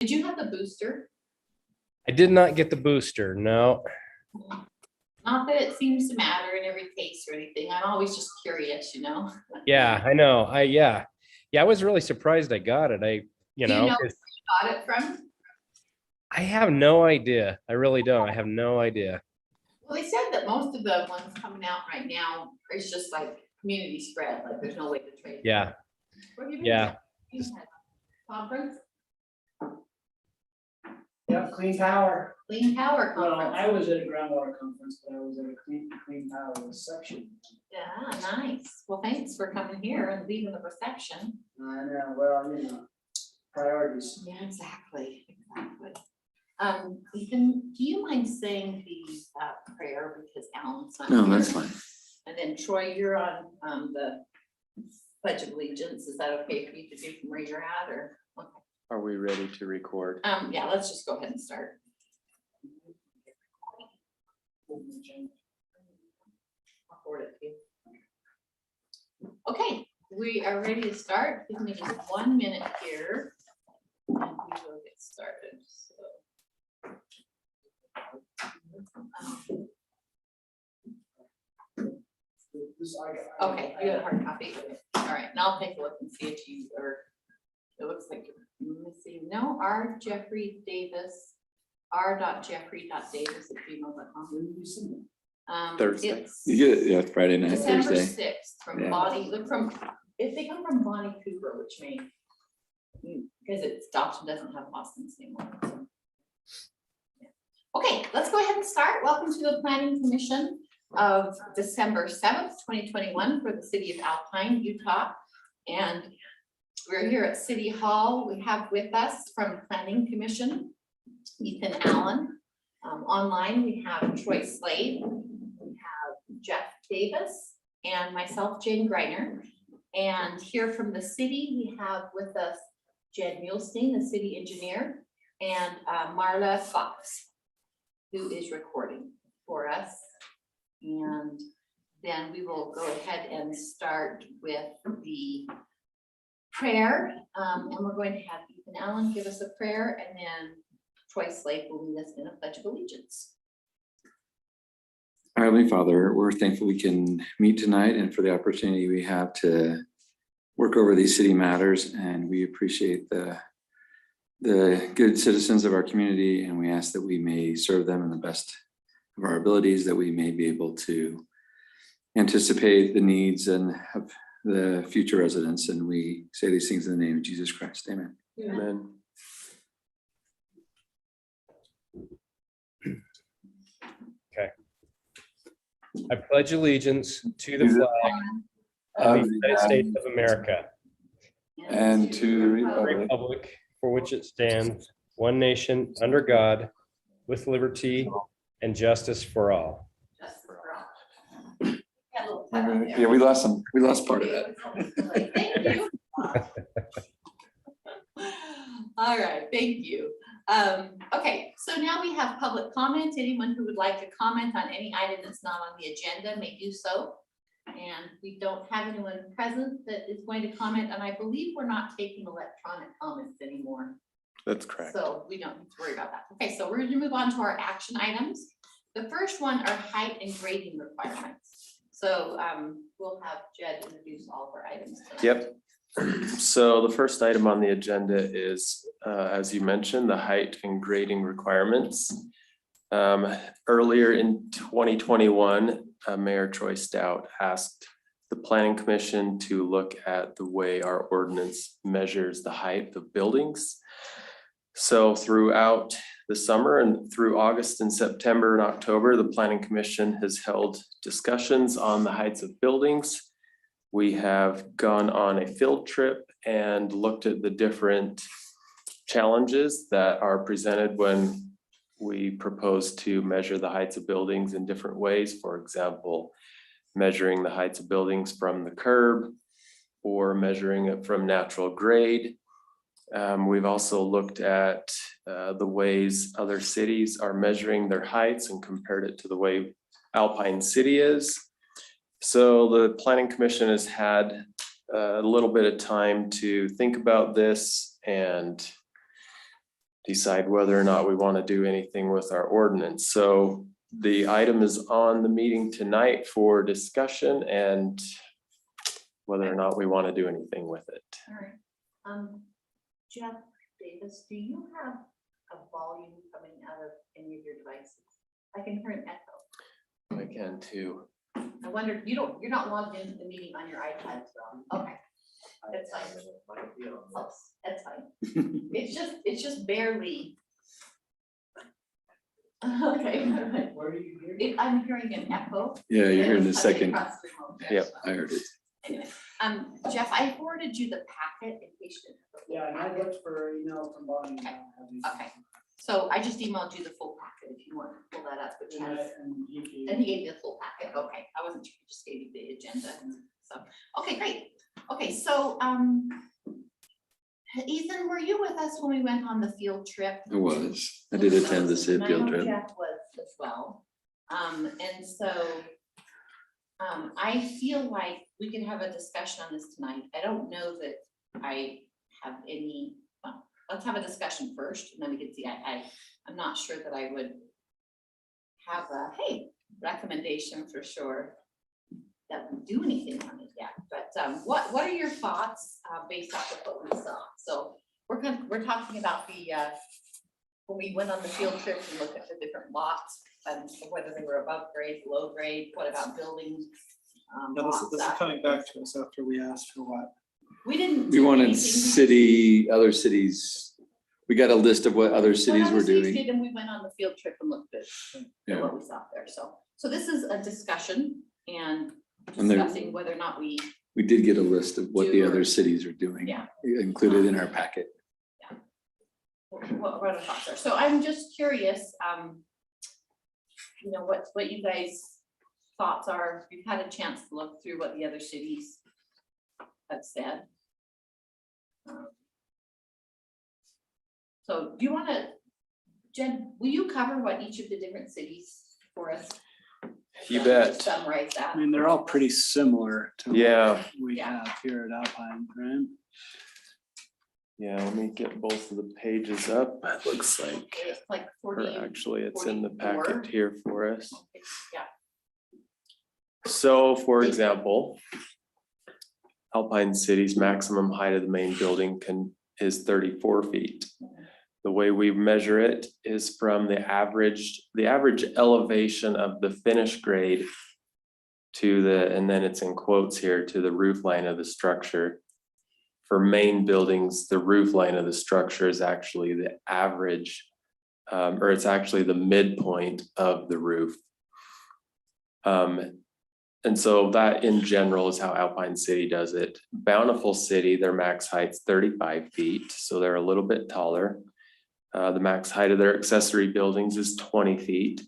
Did you have the booster? I did not get the booster. No. Not that it seems to matter in every case or anything. I'm always just curious, Yeah, I know. I was really surprised I got it. Do you know where 'cause you got it from? I have no idea. I really don't. I have no idea. Well, they said that most of the ones coming out right now is just like community spread, like there's no way to trace. Yeah. What have you been Yeah. at? You had a conference, Yep, Clean Power. Clean Power Well, Conference. I was at a groundwater conference, but I was at a Clean Power reception. Yeah, nice. Well, thanks for coming here and leading the reception. I know, well, priorities. Yeah, exactly. Ethan, do you mind saying the prayer because Alan's not No, here? that's fine. And then Troy, you're on the Pledge of Allegiance. Is that okay for you to do from where you're at or? Okay. Are we ready to record? Yeah, let's just go ahead and start. I'll forward it to you. Okay, we are ready to start. Give me just 1 minute here. And we will get started. Okay, you got a hard copy. All right, and I'll take a look and see if you are, it looks like you're missing, no, R. Jeffrey Davis, r.jeffrey.davis@gmail.com. Thursday. It's You get it, yeah, Friday night, December Thursday. 6th from Yeah. Bonnie, if they come from Bonnie Cooper, which may, because it's adoption doesn't have Boston's anymore. So. Yeah. Okay, let's go ahead and start. Welcome to the Planning Commission of December 7th, 2021 for the city of Alpine, Utah. And we're here at City Hall. We have with us from Planning Commission, Ethan Allen. Online, we have Troy Slade, we have Jeff Davis, and myself, Jane Greiner. And here from the city, we have with us Jed Muhlstein, the city engineer, and Marla Fox, who is recording for us. And then we will go ahead and start with the prayer. And we're going to have Ethan Allen give us a prayer, and then Troy Slade will lead us in a pledge of allegiance. Our Heavenly Father, we're thankful we can meet tonight and for the opportunity we have to work over these city matters. And we appreciate the good citizens of our community, and we ask that we may serve them in the best of our abilities, that we may be able to anticipate the needs and of the future residents. And we say these things in the name of Jesus Christ. Amen. Amen. Okay. I pledge allegiance to the flag of the United States of America And to the and the republic for which it stands, one nation, under God, with liberty and justice for all. Just for all. Got a little cut out there. Yeah, we lost part of that. Thank you. All right, thank you. Okay, so now we have public comment. Anyone who would like to comment on any item that's not on the agenda may do so. And we don't have anyone present that is going to comment, and I believe we're not taking electronic comments anymore. That's correct. So we don't need to worry about that. Okay, so we're going to move on to our action items. The first one are height and grading requirements. So we'll have Jed introduce all of our items tonight. Yep. So the first item on the agenda is, as you mentioned, the height and grading requirements. Earlier in 2021, Mayor Troy Stout asked the Planning Commission to look at the way our ordinance measures the height of buildings. So throughout the summer and through August and September and October, the Planning Commission has held discussions on the heights of buildings. We have gone on a field trip and looked at the different challenges that are presented when we propose to measure the heights of buildings in different ways. For example, measuring the heights of buildings from the curb or measuring it from natural grade. We've also looked at the ways other cities are measuring their heights and compared it to the way Alpine City is. So the Planning Commission has had a little bit of time to think about this and decide whether or not we want to do anything with our ordinance. So the item is on the meeting tonight for discussion and whether or not we want to do anything with it. All right. Jeff Davis, do you have a volume coming out of any of your devices? I can hear an echo. I can too. I wondered, you're not logged into the meeting on your iPad, so, okay. That's fine. Oh, that's fine. It's just barely. Okay. Where are you here? I'm hearing an echo. Yeah, you're hearing the It's coming second. across the remote. Yep. I heard it. Anyway, Jeff, I forwarded you the packet in case you didn't. Yeah, and I looked for email from Bonnie. Okay. So I just emailed you the full packet if you want to pull that up, which has, And you can. and he gave you the full packet. Okay, I wasn't sure, he just gave you the agenda. So, okay, great. Okay, so, Ethan, were you with us when we went on the field trip? I was. I did attend the And I field know trip. Jeff was as well. And so I feel like we can have a discussion on this tonight. I don't know that I have any, well, let's have a discussion first and then we can see. I'm not sure that I would have a, hey, recommendation for sure that we do anything on it yet. But what are your thoughts based off of what we saw? So we're talking about the when we went on the field trip and looked at the different lots and whether they were above grade, below grade. What about buildings? Yeah, lots this is that- coming back to us after we asked for what. We didn't. We do wanted anything. other cities. We got a list of what other cities What were other cities doing. did, and we went on the field trip and looked at Yeah. what we saw there. So this is a discussion and And there- discussing whether or not we. We did get a list of what the Do- other cities are doing. Yeah. Included in our packet. What our thoughts are. So I'm just curious, you know, what you guys' thoughts are. If you've had a chance to look through what the other cities have said. So do you want to, Jen, will you cover what each of the different cities for us? You Just bet. Summarize that. I mean, they're all pretty similar to Yeah. what we Yeah. have here at Alpine, right? Yeah, let me get both of the pages up. It looks like, It's like or 40. actually it's in the 44. packet here for us. Yeah. So for example, Alpine City's maximum height of the main building is 34 feet. The way we measure it is from the average elevation of the finished grade to the, and then it's in quotes here, to the roof line of the structure. For main buildings, the roof line of the structure is actually the average, or it's actually the midpoint of the roof. And so that in general is how Alpine City does it. Bountiful City, their max height's 35 feet, so they're a little bit taller. The max height of their accessory buildings is 20 feet.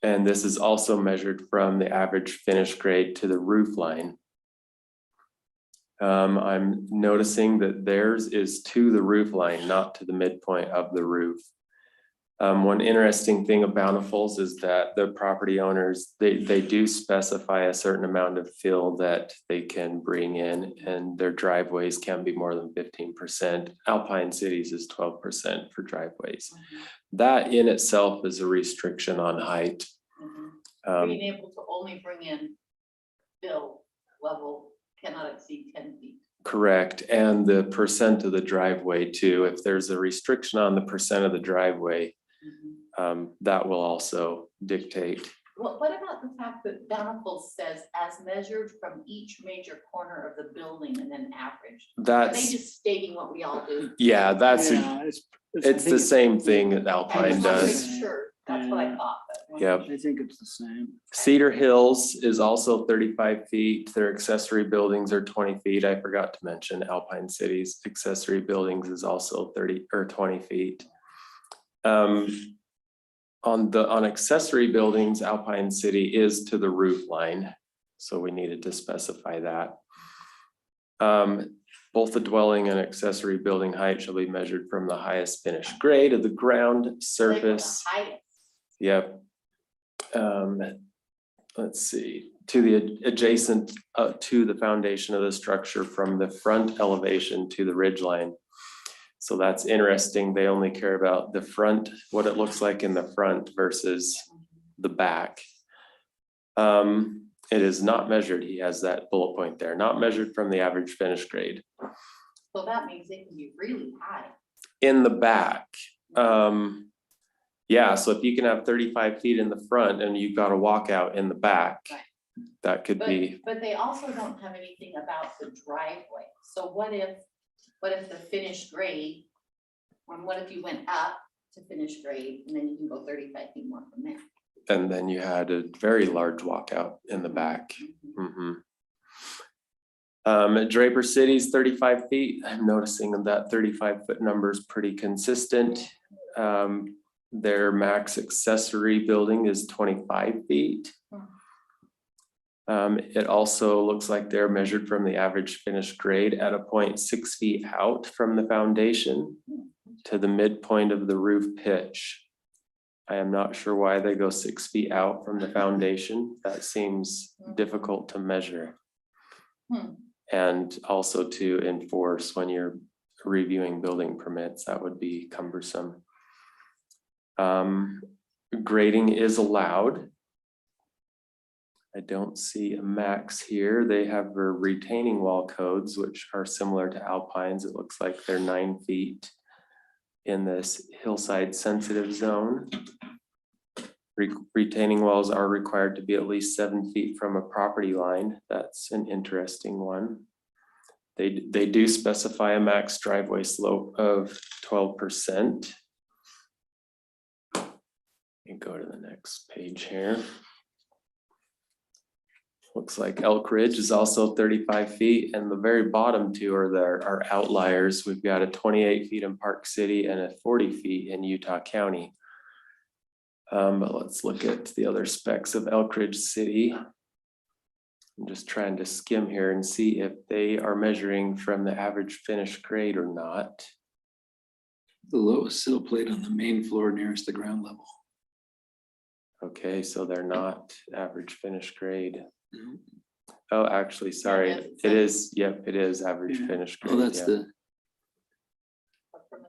And this is also measured from the average finished grade to the roof line. I'm noticing that theirs is to the roof line, not to the midpoint of the roof. One interesting thing of Bountiful's is that the property owners, they do specify a certain amount of fill that they can bring in, and their driveways can be more than 15%. Alpine Cities is 12% for driveways. That in itself is a restriction on height. Being able to only bring in fill level cannot exceed 10 feet. Correct, and the percent of the driveway too. If there's a restriction on the percent of the driveway, that will also dictate. What about the fact that Bountiful says as measured from each major corner of the building and then averaged? Are they That's, just stating what we all do? yeah, that's, Yeah, I it's think the same thing that I Alpine just wanted to does. make sure, that's what I thought, but. Yep. I think it's the same. Cedar Hills is also 35 feet. Their accessory buildings are 20 feet. I forgot to mention Alpine City's accessory buildings is also 30 or 20 feet. On accessory buildings, Alpine City is to the roof line, so we needed to specify that. Both the dwelling and accessory building height shall be measured from the highest finished grade of the ground They were the surface. highest. Yep. Let's see, to the adjacent to the foundation of the structure from the front elevation to the ridge line. So that's interesting. They only care about the front, what it looks like in the front versus the back. It is not measured. He has that bullet point there, not measured from the average finish grade. So that means they can be really high. In the back, yeah, so if you can have 35 feet in the front and you've got a walkout in the back, Right. that could be, But they also don't have anything about the driveway. So what if the finished grade, what if you went up to finished grade and then you can go 35 feet more from there? and then you had a very large walkout in the back. Draper City's 35 feet. I'm noticing that 35-foot number is pretty consistent. Their max accessory building is 25 feet. It also looks like they're measured from the average finished grade at a point 6 feet out from the foundation to the midpoint of the roof pitch. I am not sure why they go 6 feet out from the foundation. That seems difficult to measure. And also to enforce when you're reviewing building permits, that would be cumbersome. Grading is allowed. I don't see a max here. They have their retaining wall codes, which are similar to Alpines. It looks like they're 9 feet in this hillside sensitive zone. Retaining walls are required to be at least 7 feet from a property line. That's an interesting one. They do specify a max driveway slope of 12%. And go to the next page here. Looks like Elk Ridge is also 35 feet, and the very bottom two are outliers. We've got a 28 feet in Park City and a 40 feet in Utah County. But let's look at the other specs of Elk Ridge City. I'm just trying to skim here and see if they are measuring from the average finished grade or not. The lowest sill plate on the main floor nearest the ground level. Okay, so they're not average finished grade. No. Oh, actually, sorry, Yeah, it is, yep, it is average Yeah. finished grade. Oh, that's yeah. the From the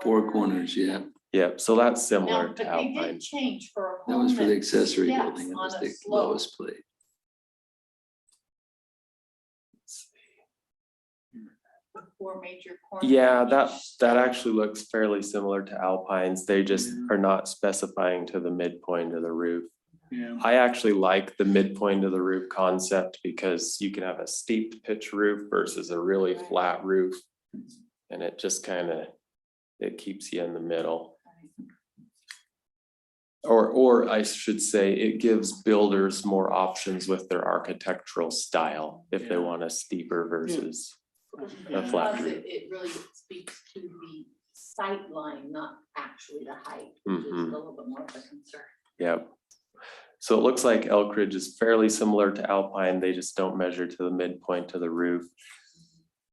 four corners, yeah. Yep, so that's Now, similar but to they Alpine. did change for a That home was for the that accessory steps building. It on was a the slope. lowest plate. with 4 major corners. Yeah, on that each step. actually looks fairly similar to Alpines. They just Yeah. are not specifying to the midpoint of the roof. Yeah, I actually like the midpoint of the roof concept because you can have a steep pitch roof versus a really Right. flat roof. And it just kind of, it keeps you in the middle. Or I should say, it gives builders more options with their architectural style if they Yeah. want a steeper versus Yeah. flat Plus, roof. it really speaks to the sight line, not actually the height, which is a Mhm. little bit more of a concern. Yep. So it looks like Elk Ridge is fairly similar to Alpine. They just don't measure to the midpoint of the roof.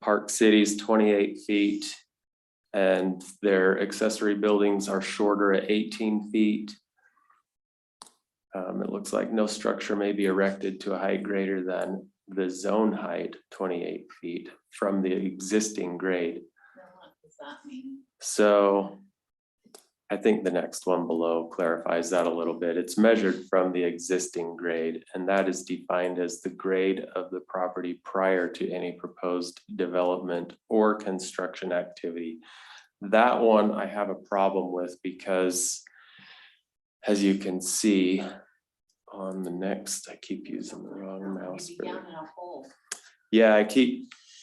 Park City's 28 feet. And their accessory buildings are shorter at 18 feet. It looks like no structure may be erected to a height greater than the zone height, 28 feet from the existing grade. Now, what does that mean? So I think the next one below clarifies that a little bit. It's measured from the existing grade, and that is defined as the grade of the property prior to any proposed development or construction activity. That one I have a problem with because, as you can see on the next, I keep using the wrong mouse. Maybe for down it. in a hole. Yeah,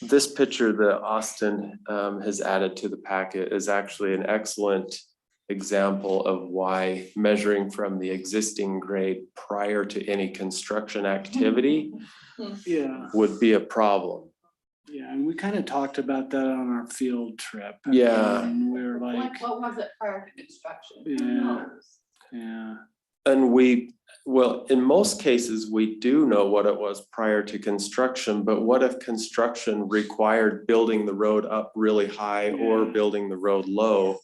this picture that Austin has added to the packet is actually an excellent example of why measuring from the existing grade prior to any construction activity yeah, would be a problem. yeah, and we kind of talked about that on our field trip. Yeah. And we were Like, like, what was it prior to construction? Who Yeah. knows? yeah, And well, in most cases, we do know what it was prior to construction, but what if construction required building the road up really high or Yeah. building the road low?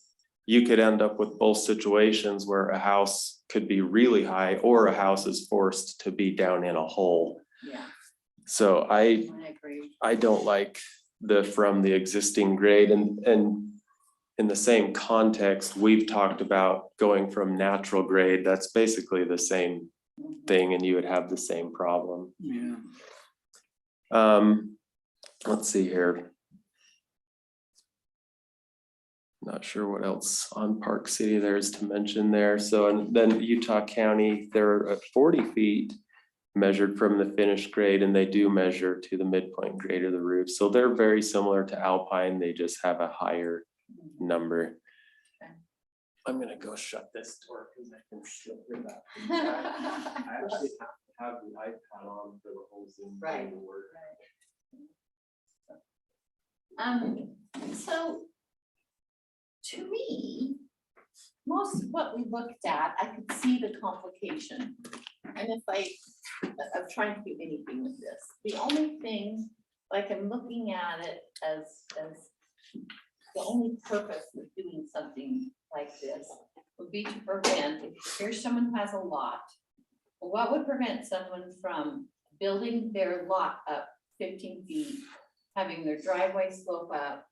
You could end up with both situations where a house could be really high or a house is forced to be down in a hole. Yeah, So I agree. I don't like from the existing grade and in the same context, we've talked about going from natural grade. That's basically the same thing, and you would have the same problem. Yeah. Let's see here. Not sure what else on Park City there is to mention there. So, and then Utah County, they're at 40 feet measured from the finished grade, and they do measure to the midpoint grade of the roof. So they're very similar to Alpine. They just have a higher number. I'm gonna go shut this door because I can still hear that. I actually have the iPad on for the whole Zoom. Right. thing to work. So to me, most of what we looked at, I could see the complication. And if I'm trying to do anything with this, the only thing, like I'm looking at it as the only purpose of doing something like this would be to prevent, if here's someone who has a lot, what would prevent someone from building their lot up 15 feet, having their driveway slope up,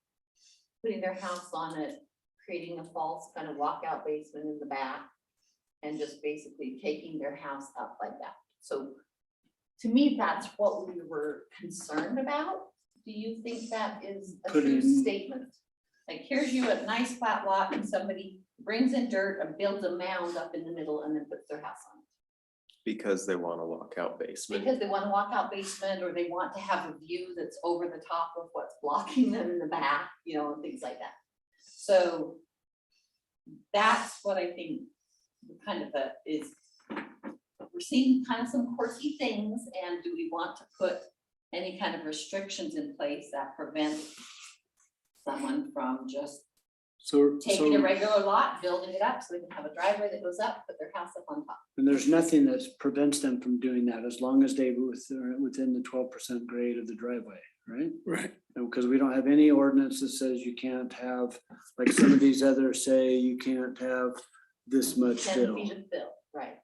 putting their house on it, creating a false kind of walkout basement in the back, and just basically taking their house up like that. So to me, that's what we were concerned about. Do you think that is a true statement? Like, here's you a nice flat lot and somebody brings in dirt and builds a mound up in the middle and then puts their house on it. Because they want a walkout basement. Because they want a walkout basement, or they want to have a view that's over the top of what's blocking them in the back, you know, and things like that. So that's what I think kind of we're seeing kind of some quirky things, and do we want to put any kind of restrictions in place that prevent someone from just taking a regular lot, building it up so they can have a driveway that goes up, put their house up on top? And there's nothing that prevents them from doing that as long as they are within the 12% grade of the driveway, right? Right. Because we don't have any ordinance that says you can't have, like some of these others say, you can't have this much 10 fill. feet of fill, right?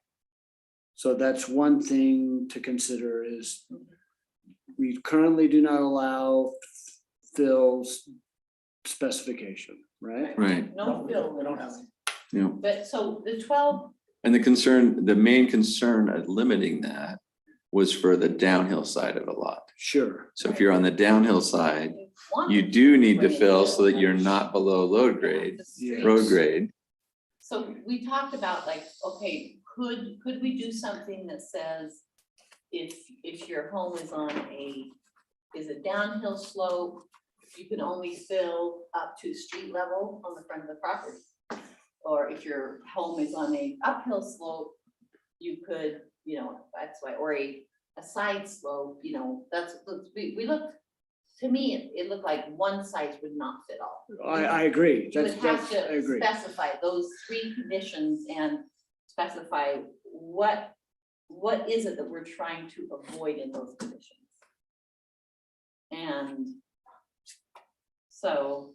So that's one thing to consider is we currently do not allow Phil's specification, right? Right. No fill. We don't have. You know, But so the 12, and the main concern of limiting that was for the downhill side of a lot. Sure. So if you're on the downhill side, you do need to fill so that you're not below load grade, road grade. So we talked about like, okay, could we do something that says if your home is on is a downhill slope, you can only fill up to street level on the front of the property? Or if your home is on a uphill slope, you could, you know, that's why, or a side slope, you know, we looked, to me, it looked like one size would not fit all. I agree. You would have I to agree. specify those 3 conditions and specify what is it that we're trying to avoid in those conditions. And so.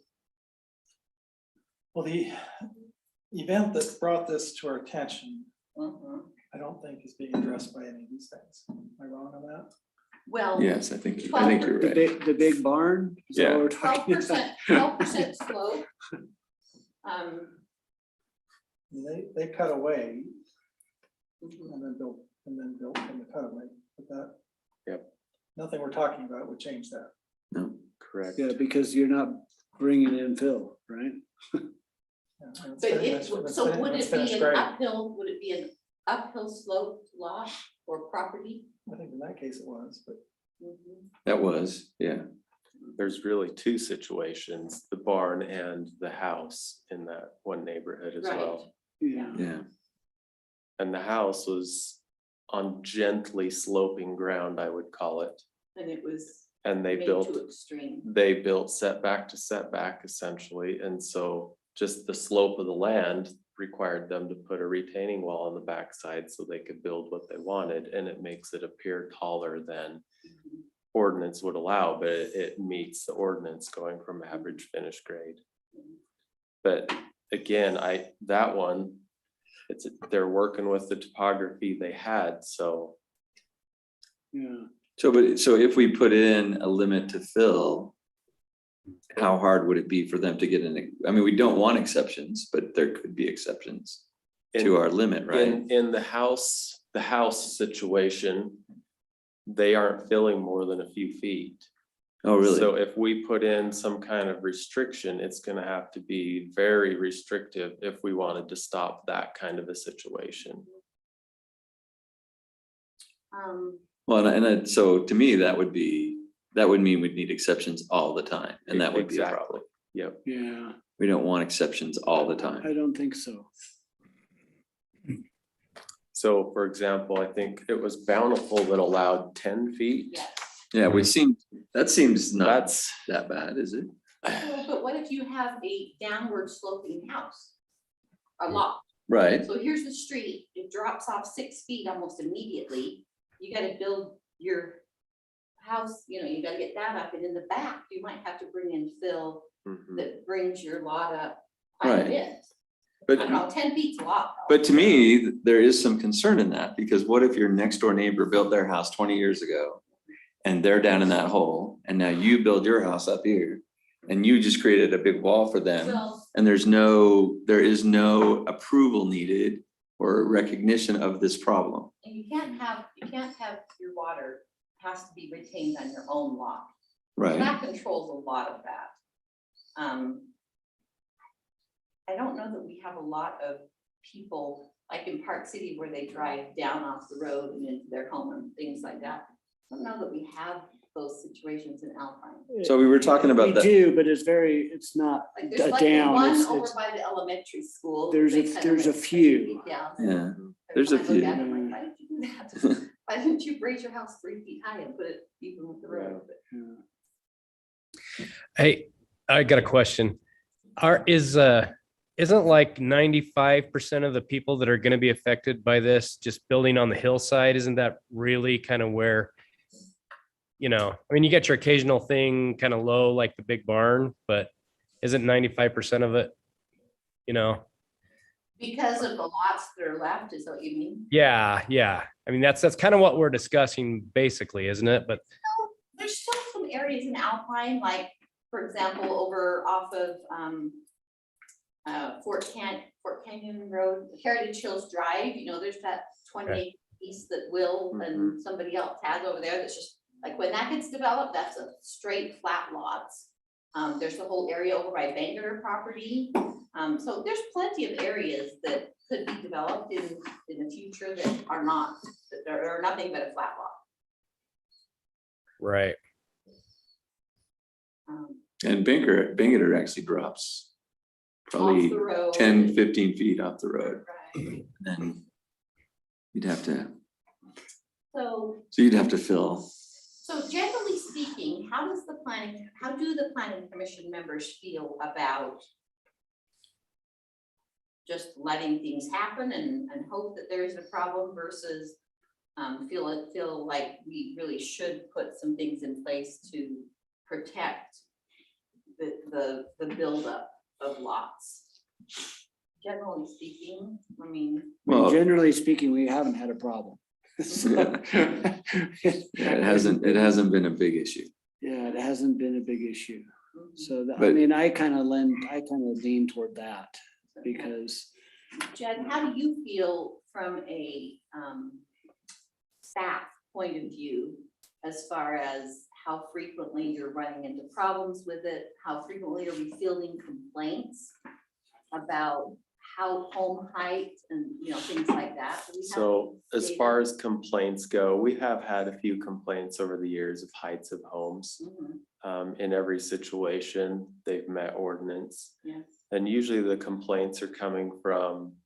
Well, the event that brought this to our attention, Mhm. I don't think is being addressed by any of these things. Am I wrong on that? Well. Yes, I think you're right. The big barn? Is that what Yeah. we're talking about? 12% slope. They cut away Mhm. and then built from the cutaway, but that. Yep. Nothing we're talking about would change that. No. Correct. Yeah, because you're not bringing in fill, right? Yeah, and it's But finished- so it's would it finished be an grade. uphill, would it be an uphill slope lot or property? I think in that case it was, but Mhm. That was, yeah. There's really 2 situations, the barn and the house in that one neighborhood as Right. well. Yeah. Yeah. And the house was on gently sloping ground, I would call it. And it was And they made built too extreme. setback to setback essentially, and so just the slope of the land required them to put a retaining wall on the backside so they could build what they wanted, and it makes it appear taller than ordinance would allow, but it meets the ordinance going from average finished grade. But again, that one, they're working with the topography they had, so Yeah. So if we put in a limit to fill, how hard would it be for them to get in? I mean, we don't want exceptions, but there could be exceptions to our limit, right? In the house situation, they aren't filling more than a few feet. Oh, really? So if we put in some kind of restriction, it's gonna have to be very restrictive if we wanted to stop that kind of a situation. Well, so to me, that would mean we'd need exceptions all the time, and that would be a Exactly. problem. Yep. Yeah, We don't want exceptions all the time. I don't think so. So for example, I think it was Bountiful that allowed 10 feet. Yes. Yeah, that seems not That's, that bad, is it? Well, but what if you have a downward sloping house? A lot. Right, So here's the street, it drops off 6 feet almost immediately. You gotta build your house, you gotta get that up, and in the back, you might have to bring in fill mhm. that brings your lot up quite a Right. bit. I but don't know, 10 feet's a lot. though. But to me, there is some concern in that, because what if your next door neighbor built their house 20 years ago and they're down in that hole, and now you build your house up here and you just created a big wall for them, Well, and there is no approval needed or recognition of this problem. and you can't have your water has to be retained on your own lot. So Right, that controls a lot of that. I don't know that we have a lot of people, like in Park City, where they drive down off the road and into their home and things like that. I don't know that we have those situations in Alpine. so we were talking about We that. do, but it's not Like there's like down. one It's- over it's- by the elementary school. There's they a- kinda there's a went few. down. Yeah, Every there's a time I look few. at it, I'm like, why did you do that? Why didn't you raise your house 3 feet high and put it even with the road? Yeah. Hey, I got a question. Isn't like 95% of the people that are gonna be affected by this just building on the hillside? Isn't that really kind of where, I mean, you get your occasional thing kind of low, like the big barn, but isn't 95% of it, Because of the lots that are left, is that what you mean? Yeah. I mean, that's kind of what we're discussing basically, isn't it? But There's still some areas in Alpine, like, for example, over off of, Fort Canyon Road, Heritage Hills Drive, there's that 28 piece that Will and somebody else has over there, that's just, like, when that gets developed, that's a straight flat lots. There's the whole area over by Bangor property, so there's plenty of areas that could be developed in the future that are nothing but a flat lot. right. And Bangor actually drops Off probably the road. 10, 15 feet off the road. Right. And you'd have to So fill. So generally speaking, how do the planning commission members feel about just letting things happen and hope that there isn't a problem versus feel like we really should put some things in place to protect the buildup of lots? Generally speaking, I mean, Well, Generally speaking, we haven't had a problem. So- it hasn't been a big issue. Yeah, it hasn't been a big issue. So, I But- mean, I kind of lean toward that because Jen, how do you feel from a staff point of view as far as how frequently you're running into problems with it? How frequently are we fielding complaints about how home height and, things like that? Do we have So as data? far as complaints go, we have had a few complaints over the years of heights of homes. Mhm, In every situation, they've met ordinance. yes. And usually the complaints are coming from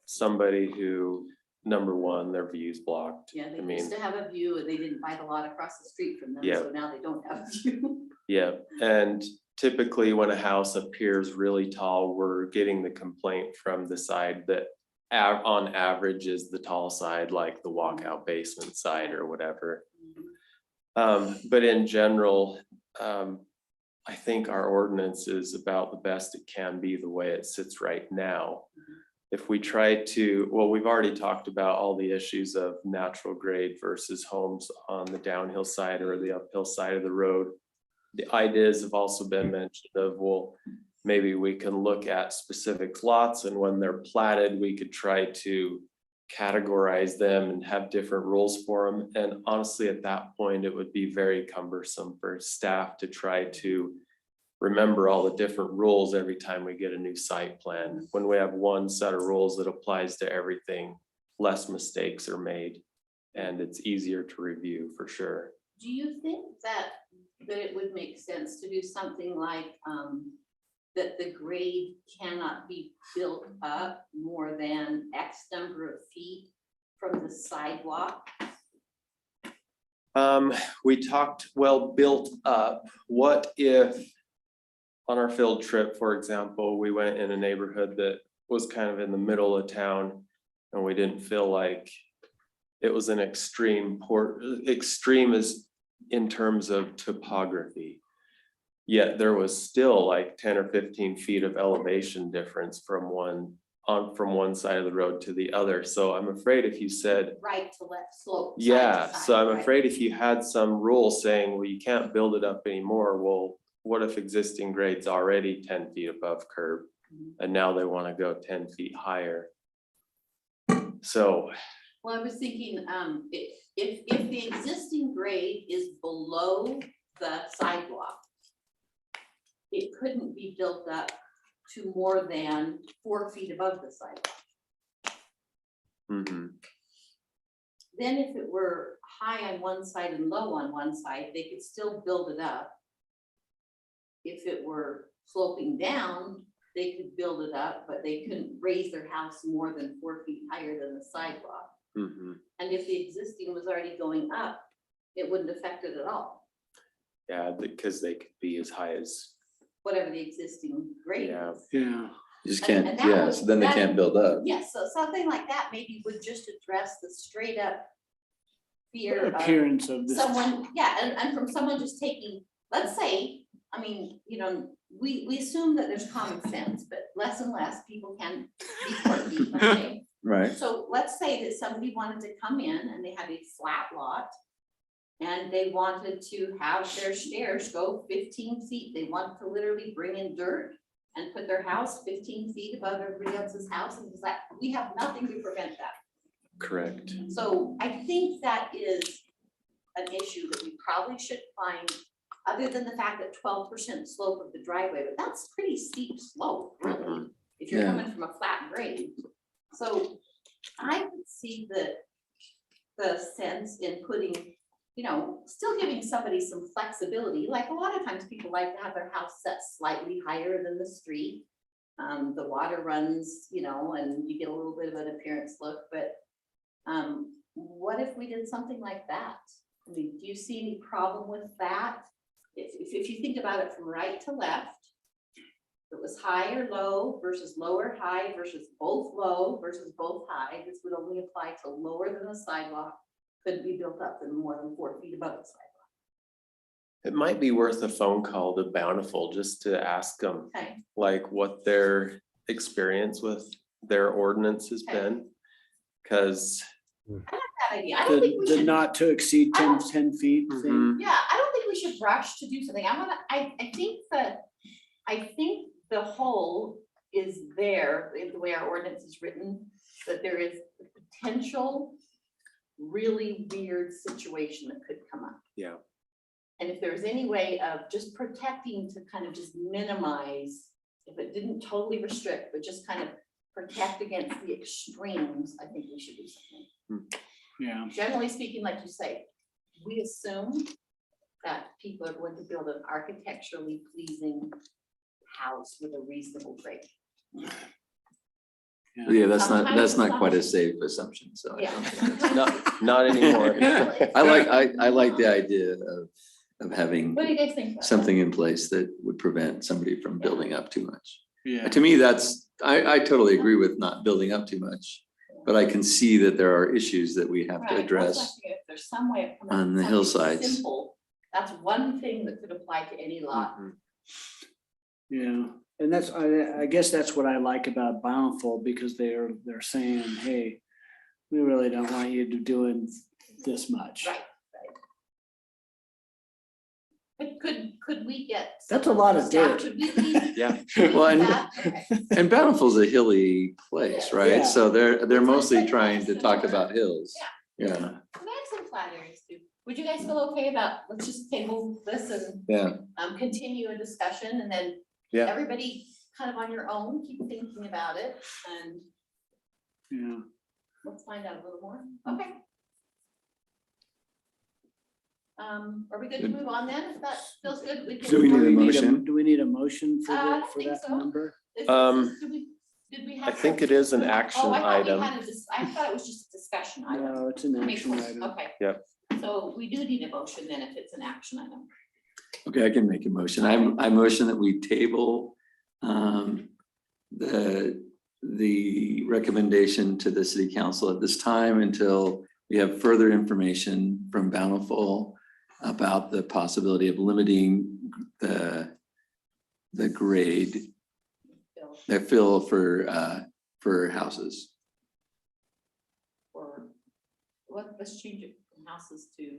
somebody who, number one, their view's blocked. Yeah, they I mean, used to have a view and they didn't buy the lot across the street from them, Yeah. so now they don't have a view. yeah, and typically when a house appears really tall, we're getting the complaint from the side that on average is the tall side, like the walkout basement side or whatever. But in general, I think our ordinance is about the best it can be the way it sits right now. If we try to, well, we've already talked about all the issues of natural grade versus homes on the downhill side or the uphill side of the road. the ideas have also been mentioned of, well, maybe we can look at specific lots, and when they're platted, we could try to categorize them and have different rules for them. And honestly, at that point, it would be very cumbersome for staff to try to remember all the different rules every time we get a new site plan. When we have one set of rules that applies to everything, less mistakes are made, and it's easier to review for sure. Do you think that it would make sense to do something like, that the grade cannot be built up more than X number of feet from the sidewalk? We talked, well, built up. What if on our field trip, for example, we went in a neighborhood that was kind of in the middle of town, and we didn't feel like it was an extreme as in terms of topography. Yet there was still like 10 or 15 feet of elevation difference from one side of the road to the other. So I'm afraid if you said, Right to left slope. side to yeah, side, so I'm right? afraid if you had some rule saying, well, you can't build it up anymore, well, what if existing grade's already 10 feet above curb, and now they want to go 10 feet higher? So, Well, I was thinking, if the existing grade is below the sidewalk, it couldn't be built up to more than 4 feet above the sidewalk. mhm, Then if it were high on one side and low on one side, they could still build it up. If it were sloping down, they could build it up, but they couldn't raise their house more than 4 feet higher than the sidewalk. mhm. And if the existing was already going up, it wouldn't affect it at all, Yeah, because they could be as high as, whatever the existing grade Yeah. is. Yeah. You just And- can't, and that yeah, would- so then they that- can't build up. Yes, so something like that maybe would just address the straight up fear of Appearance of this. someone, yeah, and from someone just taking, let's say, I mean, you know, we assume that there's common sense, but less and less people can be quirky, okay? Right. So let's say that somebody wanted to come in and they had a flat lot and they wanted to have their stairs go 15 feet. They want to literally bring in dirt and put their house 15 feet above everybody else's house, and it's like, we have nothing to prevent that. correct. So I think that is an issue that we probably should find, other than the fact that 12% slope of the driveway, but that's pretty steep slope, really, if you're Yeah. coming from a flat grade. So I would see the sense in putting, you know, still giving somebody some flexibility. Like a lot of times people like to have their house set slightly higher than the street. The water runs, you know, and you get a little bit of an appearance look, but what if we did something like that? I mean, do you see any problem with that? If you think about it from right to left, it was high or low versus low or high versus both low versus both high. This would only apply to lower than the sidewalk, couldn't be built up in more than 4 feet above the sidewalk. It might be worth a phone call to Bountiful just to ask them Okay, like what their experience with their ordinance has Okay. been. Cause that idea. I don't think we The should. not to exceed 10 feet thing. mhm, Yeah, I don't think we should rush to do something. I think the whole is there, in the way our ordinance is written, that there is a potential really weird situation that could come up. yeah, And if there's any way of just protecting to kind of just minimize, if it didn't totally restrict, but just kind of protect against the extremes, I think we should do something. Yeah. Generally speaking, like you say, we assume that people are going to build an architecturally pleasing house with a reasonable grade. Yeah, that's Sometimes not quite a some- safe assumption, so. I Yeah. don't- not anymore. I like the idea of having What do you guys think? about that? something in place that would prevent somebody from building up too much. Yeah. To me, I totally agree with not building up too much, but I can see that there are issues that we have to Right, that's address. why I figure if there's some way of coming up on with the something hillsides. simple, that's one thing that could apply to any lot. Mhm. Yeah, and that's, I guess that's what I like about Bountiful, because they're saying, hey, we really don't want you to doing this much. Right. But could we get? That's a lot of staff? dirt. Could we leave? Yeah. Well, and, that? Okay. and Bountiful's a hilly place, right? Yeah. So they're That's mostly like trying to talk similar. about hills. Yeah, We have some flat areas too. Would you guys feel okay about, let's just table this and yeah. continue a discussion and then Yeah. everybody kind of on your own, keep thinking about it and Yeah. let's find out a little more. Okay. Are we good to move on then? If that feels good, we can. Do we need a Do we motion? Do we need a motion for I that, don't for think that so. number? Did we have? I think it is an Oh, action I thought we item. had I thought it was just a discussion item. No, it's an That makes action sense. item. Okay. Yep. So we do need a motion then if it's an action item. Okay, I can make a motion. I motion that we table the recommendation to the city council at this time until we have further information from Bountiful about the possibility of limiting the grade, Bill, the fill for houses. or let's change it from houses to,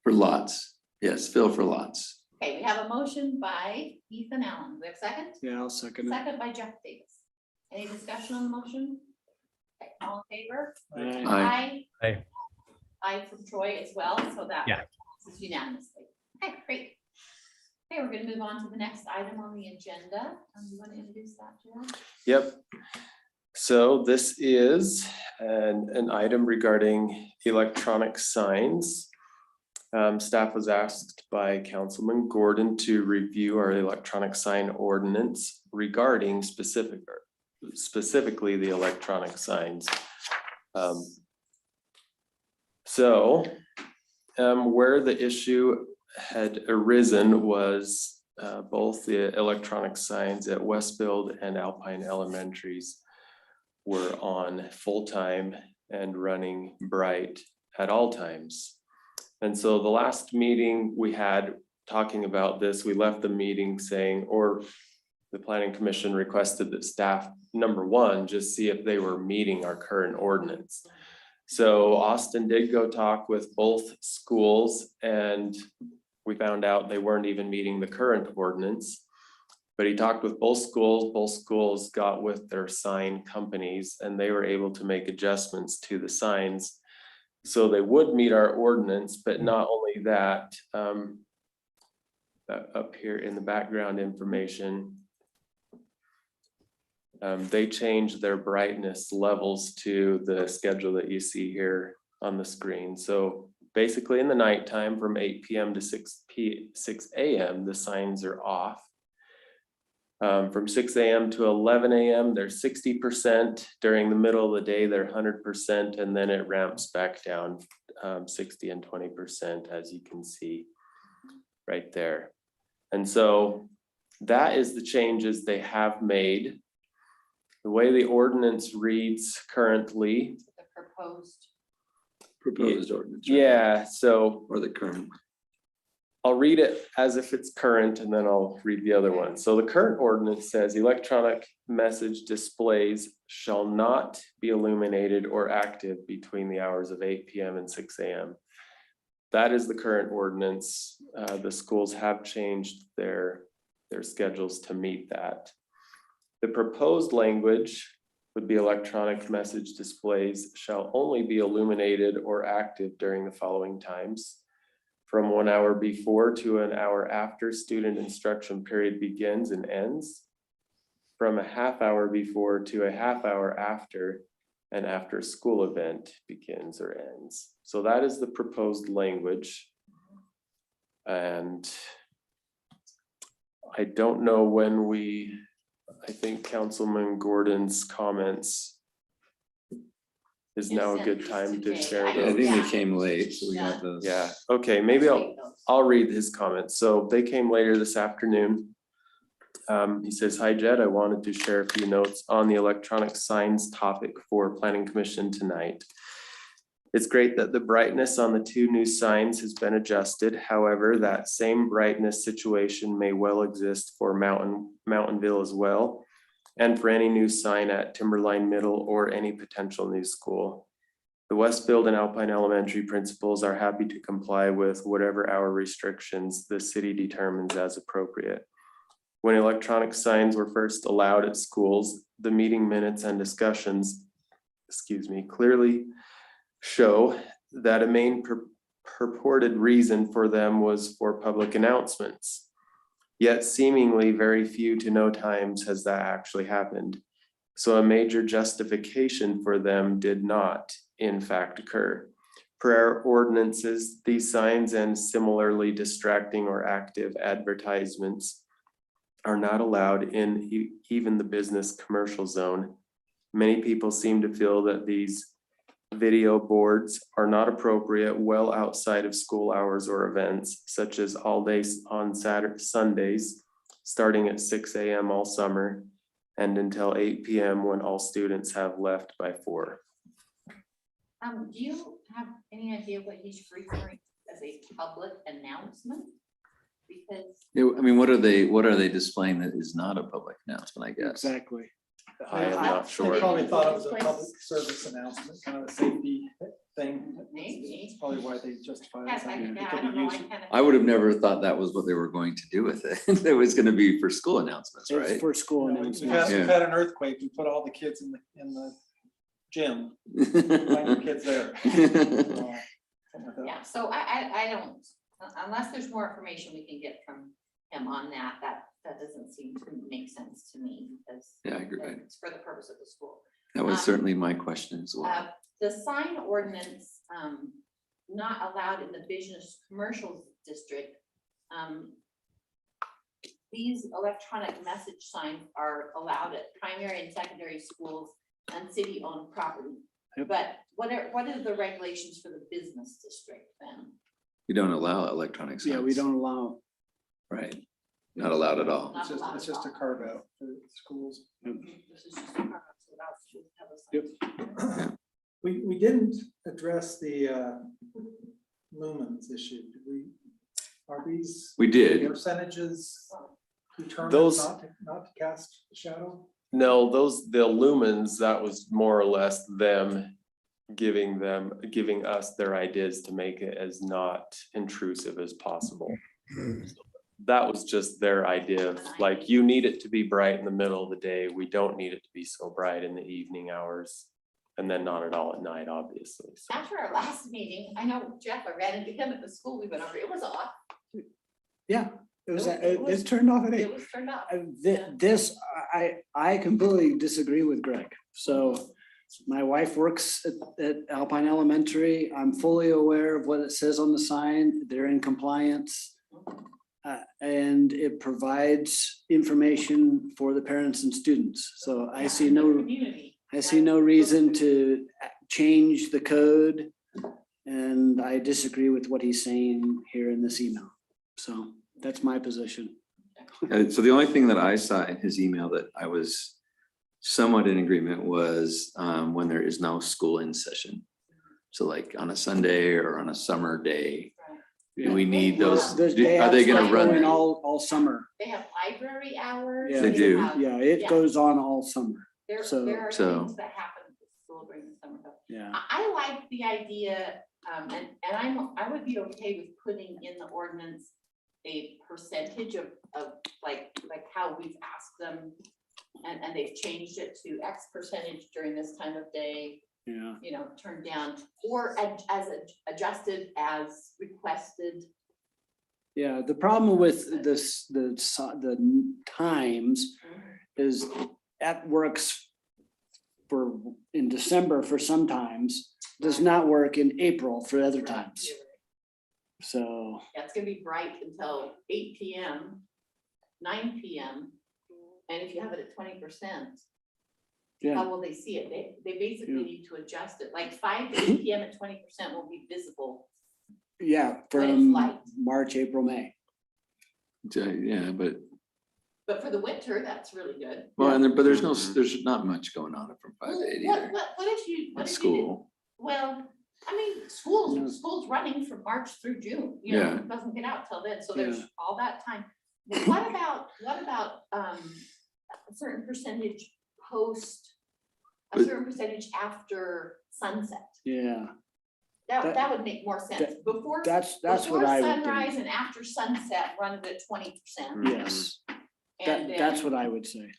For lots, yes, fill for lots. okay, we have a motion by Ethan Allen. Do we have a second? Yeah, I'll second it. Second by Jeff Davis. Any discussion on the motion? Okay, all in favor? Aye. Aye. Aye. Aye from Troy as well, so that Yeah. is unanimously. Okay, great. Okay, we're gonna move on to the next item on the agenda. You want to introduce that, Jeff? Yep. So this is an item regarding electronic signs. Staff was asked by Councilman Gordon to review our electronic sign ordinance regarding specifically the electronic signs. Where the issue had arisen was both the electronic signs at Westfield and Alpine Elementaries were on full-time and running bright at all times. And so the last meeting we had talking about this, we left the meeting saying, or the planning commission requested that staff, number one, just see if they were meeting our current ordinance. So Austin did go talk with both schools and we found out they weren't even meeting the current ordinance. But he talked with both schools got with their sign companies and they were able to make adjustments to the signs. So they would meet our ordinance, but not only that, up here in the background information, they changed their brightness levels to the schedule that you see here on the screen. So basically in the nighttime from 8 p.m. to 6 a.m., the signs are off. From 6 a.m. to 11 a.m., they're 60%. During the middle of the day, they're 100%, and then it ramps back down 60 and 20%, as you can see right there. And so that is the changes they have made. The way the ordinance reads currently. The Proposed ordinance. right? Yeah, so Or the current. I'll read it as if it's current and then I'll read the other one. So the current ordinance says electronic message displays shall not be illuminated or active between the hours of 8 p.m. and 6 a.m. That is the current ordinance. The schools have changed their schedules to meet that. The proposed language would be electronic message displays shall only be illuminated or active during the following times: from 1 hour before to an hour after student instruction period begins and ends, from a half hour before to a half hour after an after school event begins or ends. So that is the proposed language. And I don't know when I think Councilman Gordon's comments is now a good time to share I those. think they came late, so we got those. Yeah, okay, maybe I'll read his comments. So they came later this afternoon. He says, "Hi Jed, I wanted to share a few notes on the electronic signs topic for Planning Commission tonight. It's great that the brightness on the 2 new signs has been adjusted. However, that same brightness situation may well exist for Mountainville as well, and for any new sign at Timberline Middle or any potential new school. The Westfield and Alpine Elementary principals are happy to comply with whatever hour restrictions the city determines as appropriate. When electronic signs were first allowed at schools, the meeting minutes and discussions, clearly show that a main purported reason for them was for public announcements. Yet seemingly very few to no times has that actually happened. So a major justification for them did not, in fact, occur. Per our ordinances, these signs and similarly distracting or active advertisements are not allowed in even the business commercial zone. Many people seem to feel that these video boards are not appropriate well outside of school hours or events, such as all days on Sundays, starting at 6 a.m. all summer and until 8 p.m. when all students have left by 4. Do you have any idea what he's referring to as a public announcement? Because I mean, what are they displaying that is not a public announcement, I guess? Exactly. I am not They sure. probably thought it was a public service announcement, kind of a safety thing. Maybe. That's probably why they justified yes, it. It I could be don't know. used- I would have never thought that was what they were going to do with it. It was gonna be for school announcements, It's right? for school We've announcements. had an earthquake, we put all the kids in the gym, find your kids there. Something like that. Yeah, so I don't, unless there's more information we can get from him on that doesn't seem to make sense to me because Yeah, I agree. it's for the purpose of the school. That was certainly my question as well. The sign ordinance, not allowed in the business commercial district. These electronic message signs are allowed at primary and secondary schools and city-owned property. Yep. But what are the regulations for the business district then? We don't allow electronic signs. Yeah, we don't allow. Right. Not allowed at all. Not allowed It's at just a all. carve out for schools. This is just a part of it, that's just have a sign. Yep. We didn't address the lumens issue. Did we? Are these We did. percentages determined Those- not to cast a shadow? No, the lumens, that was more or less them giving us their ideas to make it as not intrusive as possible. That was just their idea of like, you need it to be bright in the middle of the day. We don't need it to be so bright in the evening hours. And then not at all at night, obviously. So After our last meeting, I know Jeff, I ran into him at the school we went over, it was off. Yeah, it was, It was- it's turned off at 8. It was turned off. This, I completely disagree with Greg. So my wife works at Alpine Elementary. I'm fully aware of what it says on the sign. They're in compliance. And it provides information for the parents and students. So I see And the no, community. I see no reason to change the code. And I disagree with what he's saying here in this email. So that's my position. So the only thing that I saw in his email that I was somewhat in agreement was when there is no school in session. So like on a Sunday or on a summer day, do we need those? Those Are they gonna payouts run? going all summer. They have library hours. Yeah. They do. have- Yeah, it goes on all summer. There are so- things that happen at the school during the summer. But Yeah. I like the idea, and I would be okay with putting in the ordinance a percentage of like how we've asked them. And they've changed it to X percentage during this time of day, Yeah. you know, turned down, or adjusted as requested. Yeah, the problem with this, the times is that works for, in December for some times, does not work in April for other times. So, Yeah, it's gonna be bright until 8 PM, 9 PM. And if you have it at 20%, yeah, how will they see it? They basically Yeah. need to adjust it, like 5 to 8 PM at 20% will be visible. yeah, When it's from light. March, April, May. Yeah, but But for the winter, that's really good. well, but there's not much going on from 5 to 8 either. What if you? what At if you did- school. Well, I mean, Yeah. school's running from March through June, you know, Yeah. it doesn't get out till then, so Yeah. there's all that time. But what about a certain percentage post a But- certain percentage after sunset. Yeah, That That- would make more sense. Before that's what before I would sunrise think. and after sunset, run it at 20%. Yes, And that's then, what I would say.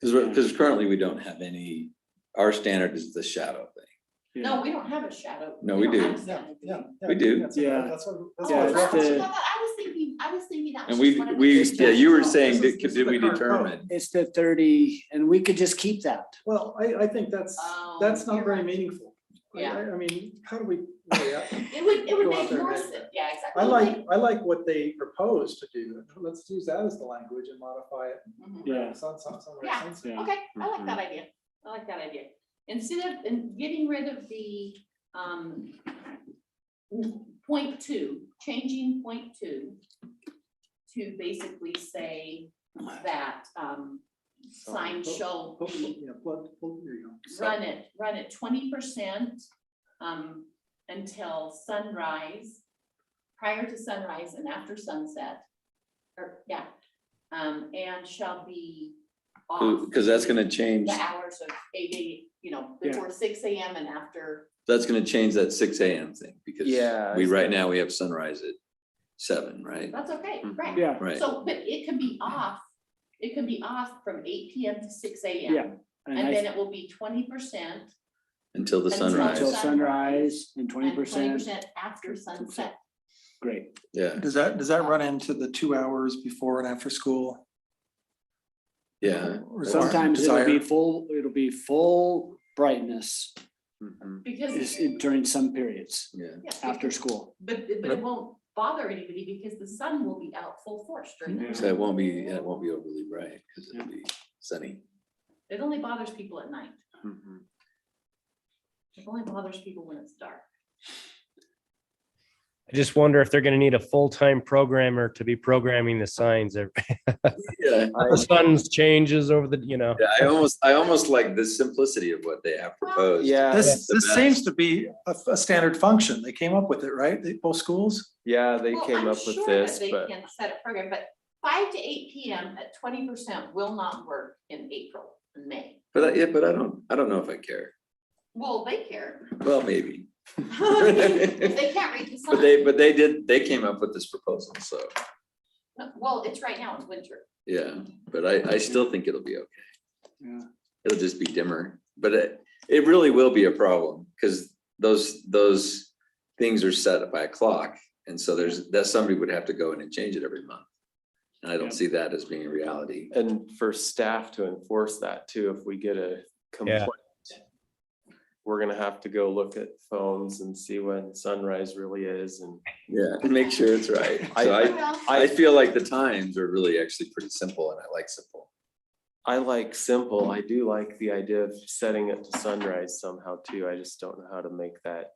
Because currently we don't have any, our standard is the shadow thing. no, we don't have a shadow. No, we don't have do. a Yeah, standard. yeah. We do. That's Yeah. That's what. Oh, Yeah, is it's that what you the- thought? I was thinking that was And just one of the we, things yeah, that- you were No, saying, this is did the we current code. determine? It's the 30, and we could just keep that. Well, I think that's Oh, not you're very right. meaningful. Yeah. I mean, how do we? Yeah. It would Go out make there more and- sense, yeah, exactly. I like what they propose to do. Let's use that as the language and modify it. Mhm. Yeah. Sunrise, Yeah. sunset. Yeah. Okay, I like that idea. I like that idea. Instead of getting rid of the point two, changing point two to basically say that signs shall be Yeah, here you go. run at 20% until sunrise, prior to sunrise and after sunset. Or, yeah, and shall be off. Because that's gonna change, The hours of 8 Yeah. before 6 AM and after. that's gonna change that 6 AM thing, because Yeah, we, I right see. now, we have sunrise at 7, right? That's okay, Mhm. right? Yeah, Right. So, but it can be off, from 8 PM to 6 AM. Yeah. And and then it will be 20% Until the Until sunrise, until sunrise and 20%. 20% after sunset. Great. yeah, Does that run into the 2 hours before and after school? yeah. Sometimes Desire? it'll be full brightness Mhm. Because. during some periods Yeah, Yeah, after school. But it won't bother anybody because the sun will be out full force during the Yeah. so it won't be overly bright, because it'll be sunny. It only bothers people at night. Mhm. It only bothers people when it's dark. I just wonder if they're gonna need a full-time programmer to be programming the signs. Yeah, The sun's changes over the, yeah, I almost like the simplicity of what they have proposed. Yeah, This the best. seems to be a standard function. They came up with it, right? Both schools? yeah, they Well, came I'm up with sure this, that but They can set a program, but 5 to 8 PM at 20% will not work in April and May. But I don't know if I care. Well, they care. Well, maybe. If they can't read the But sign. they came up with this proposal, so, Well, it's right now, it's winter. yeah, but I still think it'll be okay. Yeah. It'll just be dimmer, but it really will be a problem, because those things are set by a clock. And so that somebody would have to go in and change it every month. And I don't see that as being a reality. and for staff to enforce that too, if we get a complaint, we're gonna have to go look at phones and see when sunrise really is, and Yeah, and make sure it's right. So Well, I feel like the times are really actually pretty simple, and I like simple. I like simple. I do like the idea of setting it to sunrise somehow too. I just don't know how to make that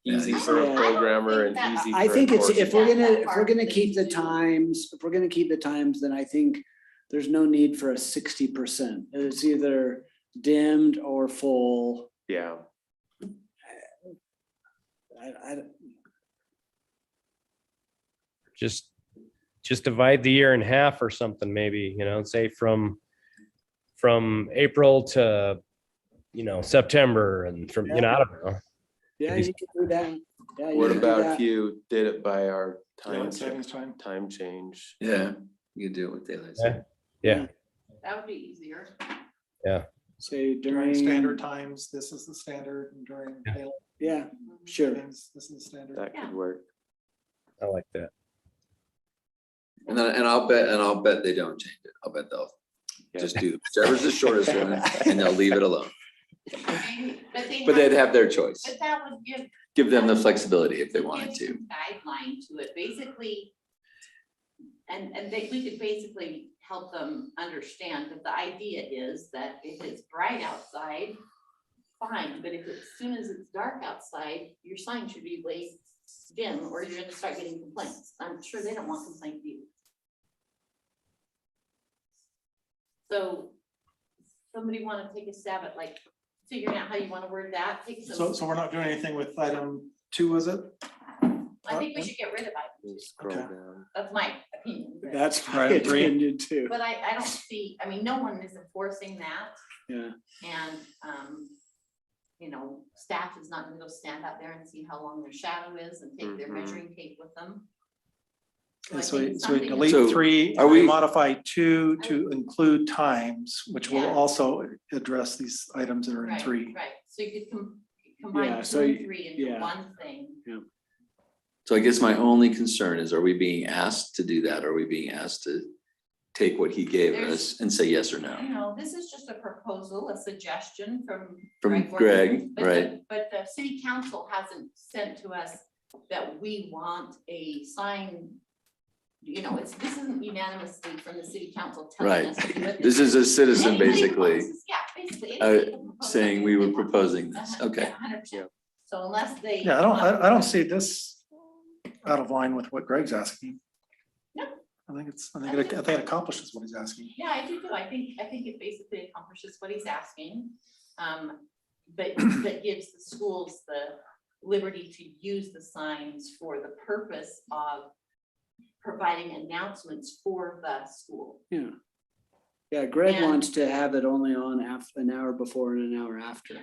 easy Yeah. for a Yeah. programmer and I don't easy for. I think it's, if enforcement. we're gonna keep the times, then I think there's no need for a 60%. It's either dimmed or full. Yeah, I, just divide the year in half or something, maybe, say from April to, September, and from, I don't know. yeah, you can do that. Yeah, you what can do about if that. you did it by our Daylight savings time. time change? Yeah, you can do it with daylight. Yeah. saving. Yeah, That would be easier. Say During during. standard times, this is the standard, and during Yeah. daylight Yeah, sure. savings, this is the standard. That Yeah. could work. I like that. And I'll bet they don't change it. I'll bet they'll Yeah. just do whichever's the shortest one, and they'll leave it alone. But But they'd have their choice. But that would Give them the flexibility if they wanted give to. some guideline to it, basically. And we could basically help them understand that the idea is that if it's bright outside, fine, but if as soon as it's dark outside, your sign should be way dim, or you're gonna start getting complaints. I'm sure they don't want complaints either. So, somebody wanna take a stab at like figuring out how you wanna word that? Take some. So we're not doing anything with item 2, is it? I think we should get rid of item two. Scroll Okay. down. That's my opinion. but- That's my Right, three. opinion too. But I don't see, I mean, no one is enforcing that. Yeah. And, you know, staff is not gonna go stand out there and see how long their shadow is and take their Mhm. measuring tape with them. I So think we something- delete So, 3, are and we we- modify 2 to include times, which will Yeah. also address these items that are in Right, 3. right, so you could Yeah, combine so 2 and y- 3 into yeah. one thing. So I guess my only concern is, are we being asked to do that? Are we being asked to take what he gave There's- us and say yes or You no? know, this is just a proposal, a suggestion from. From Gordon, Greg, but the- right? But the city council hasn't sent to us that we want a sign. You know, this isn't unanimously from the city council telling Right. us to do it. This is a citizen Anybody basically proposes- Yeah, basically. anybody can propose saying we something were they want. proposing this. Okay. 100%. So unless they. Yeah, I don't see this out of line with what Greg's asking. No. I think it accomplishes what he's asking. Yeah, I do too. I think it basically accomplishes what he's asking. But that gives the schools the liberty to use the signs for the purpose of providing announcements for the school. Yeah. Yeah, Greg And- wants to have it only on an hour before and an hour after.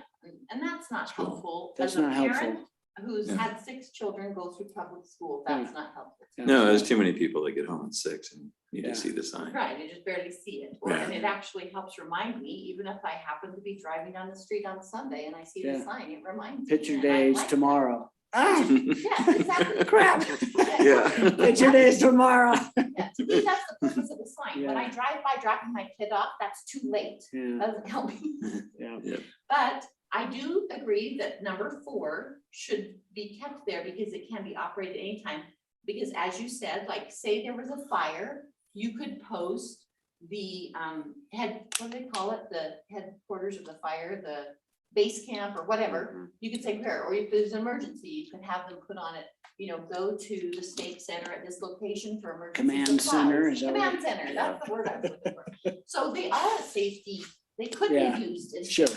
And that's not Cool. helpful. That's As a not helpful. parent Who's Yeah. had 6 children go through public school, that's not helpful. Yeah. No, there's too many people that get home at 6 and need Yeah. to see the sign. Right, you just barely see it, and it actually helps remind me, even if I happen to be driving down the street on Sunday and I see the Yeah. sign, it reminds me. Picture and I days like that. tomorrow. Ah, Yeah, exactly. crap. Yeah. Picture days tomorrow. Yeah, to me, that's the purpose of the sign. When I Yeah. drive by dropping my kid off, that's too late. Yeah, Doesn't help me. yeah. But I do agree that number 4 should be kept there because it can be operated anytime. Because as you said, like, say there was a fire, you could post the what do they call it? The headquarters of the fire, the base camp or whatever. You could say where, or if there's an emergency, you could have them put on it, you know, go to the state center at this location for emergency Command center, supplies. is that what- Command center, that's the word I was looking for. So they are a safety, they could Yeah, be used as. sure.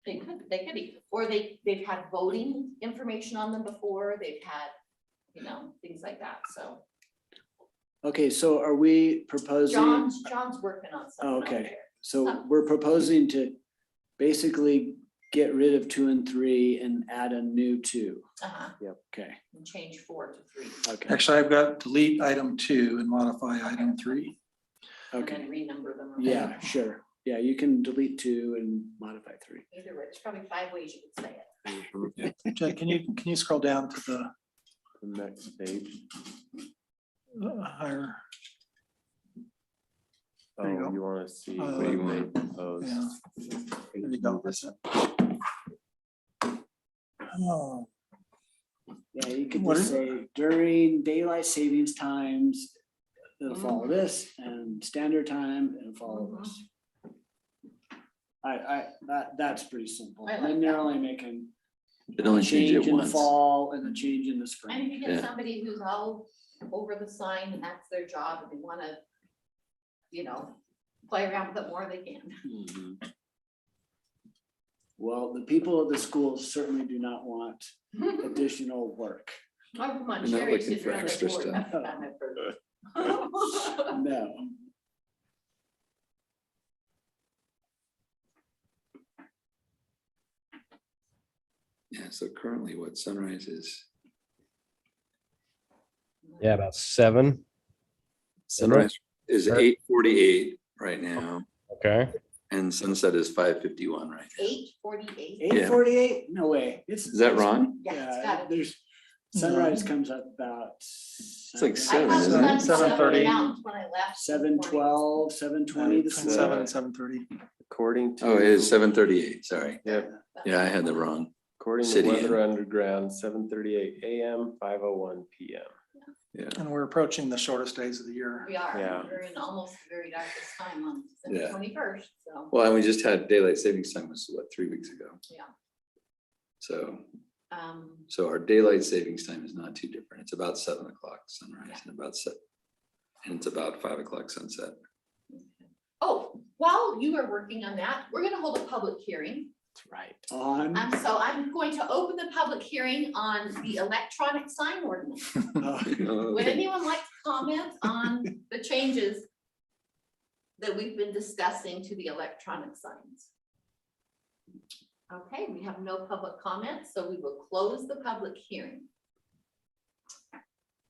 They could be, or they've had voting information on them before, they've had, you know, things like that, so. Okay, so are we proposing? John's working on something. over Okay. there. So we're proposing to basically get rid of 2 and 3 and add a new 2. Okay, And change 4 to 3. okay, Actually, I've got delete item 2 and modify item 3. And okay. then renumber them. or Yeah, whatever. sure. Yeah, you can delete 2 and modify 3. Either way, there's probably 5 ways you could say it. Jay, can you scroll down to the Next page. higher? Oh, There you go. you wanna see Uh, what you they want? proposed. Yeah. There you go. That's it. Oh, Yeah, you could What just is- say during daylight savings times, it'll follow this, and standard time, it'll follow this. That's pretty simple. I like And they're that. only making It a only change change it in the once. fall and a change in the And spring. if you get Yeah. somebody who's all over the sign and that's their job and they wanna, you know, play around with it more, they can. Mhm. Well, the people of the school certainly do not want additional work. I'm We're not Sherry looking sitting for around the extra board, stuff. that's the time I've heard. No. Yeah, so currently what sunrise is, Yeah, about 7. sunrise is Or- 8:48 right now, Okay. and sunset is 5:51 right now. 8:48. 8:48? No way. Is that wrong? Yeah, it's Yeah, gotta be. there's, sunrise comes up about. It's like I 7, thought isn't the it? sun was 7:30. going out when I left. 7:12, 7:20 this Between morning. 7 and 7:30. According to. Oh, it is 7:38, sorry. Yep, Yeah, I had the wrong. according to City Weather end. Underground, 7:38 AM, 5:01 PM. Yeah, And we're approaching the shortest days of the year. We are, Yeah. we're in almost the very darkest time on Yeah. December 21st, so. well, and we just had daylight savings time was what, 3 weeks ago? Yeah. So, Um, so our daylight savings time is not too different. It's about 7 o'clock sunrise and about and it's about 5 o'clock sunset. Oh, while you are working on that, we're gonna hold a public hearing That's right. on. So I'm going to open the public hearing on the electronic sign ordinance. Would anyone like to comment on the changes that we've been discussing to the electronic signs? Okay, we have no public comments, so we will close the public hearing.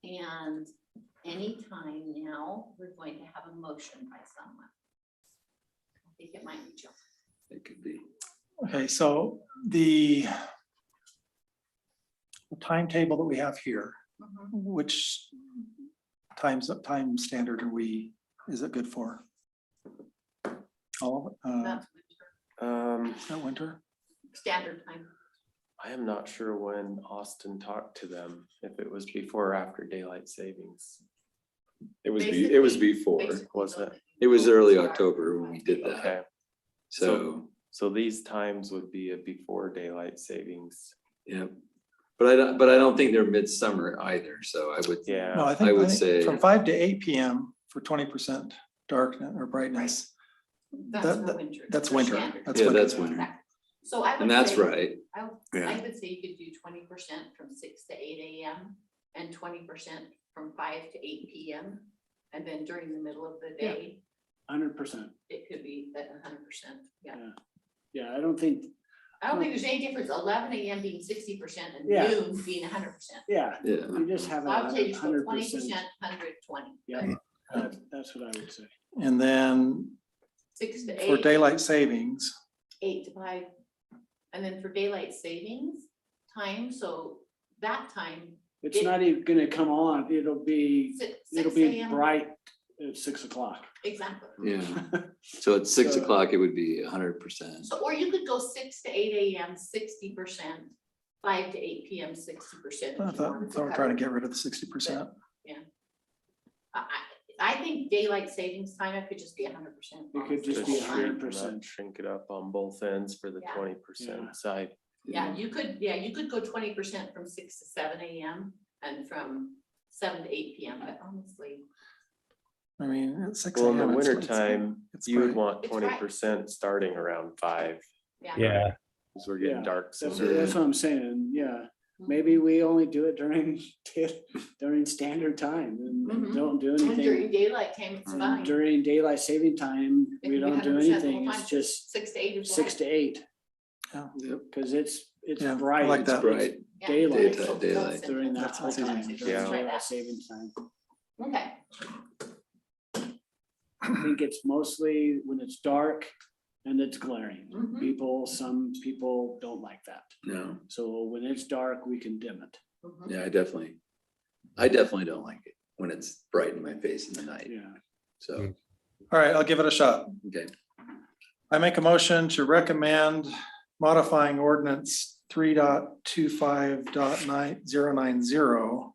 And anytime now, we're going to have a motion by someone. I think it might be John. It could be. Okay, so the timetable that we have here, which time standard is it good for? All, That's winter. is that winter? Standard time. I am not sure when Austin talked to them, if it was before or after daylight savings. It was before. Was it? It was early October when we did that. Okay, So, so these times would be a before daylight savings. yeah. But I don't think they're midsummer either. So I would. No, Yeah, I would think say- from 5 to 8 PM for 20% darkness or brightness. That's That- for winter. that's for winter. standard. That's Yeah, winter. that's winter. Exactly. So I would. And that's say- right. I Yeah. would say you could do 20% from 6 to 8 AM and 20% from 5 to 8 PM. And then during the middle of the Yeah. day, 100%. it could be at 100%. Yeah. Yeah, I don't think, I don't think there's any difference, 11 AM being 60% and Yeah. noon being 100%. yeah, Yeah. we just have I would say a just go 100%. 20%, 100, 20. Yeah, that's what I would say. And then 6 to for 8, daylight savings, 8 to 5. And then for daylight savings time, so that time, It's not even gonna come on, it'll be 6 AM. bright at 6 o'clock. Exactly. Yeah. So at 6 So- o'clock, it would be 100%. So, or you could go 6 to 8 AM, 60%, 5 to 8 PM, 60%. I thought we're trying to get rid of the 60%. I think daylight savings time, it could just be 100%. It could just Just be shrink 100%. Shrink it up on both ends for the Yeah. 20% side. Yeah, you could go 20% from 6 to 7 AM and from 7 to 8 PM, but honestly, I mean, at 6 Well, in the AM, winter time, it's you would bright. want It's bright. 20% starting around 5, yeah. Yeah, because we're getting Yeah, dark That's sooner. that's what I'm saying, yeah. Maybe we only do it during standard time and Mhm. don't do When during anything. daylight time, it's And fine. during daylight saving time, It we can be don't do 100% the anything, whole it's time. just 6 to 8 is 6 to 8. Yeah. Yep. Cause it's Yeah, I bright. like it's that. Bright. Daylight. Daylight. During that That's whole time, awesome. during Yeah. daylight saving time. Okay, I think it's mostly when it's dark and it's glaring. Mhm. Some people don't like that. No. So when it's dark, we can dim it. Mhm. Yeah, I definitely don't like it when it's bright in my face in the night. Yeah. So, All right, I'll give it a shot. okay. I make a motion to recommend modifying ordinance 3.25.9090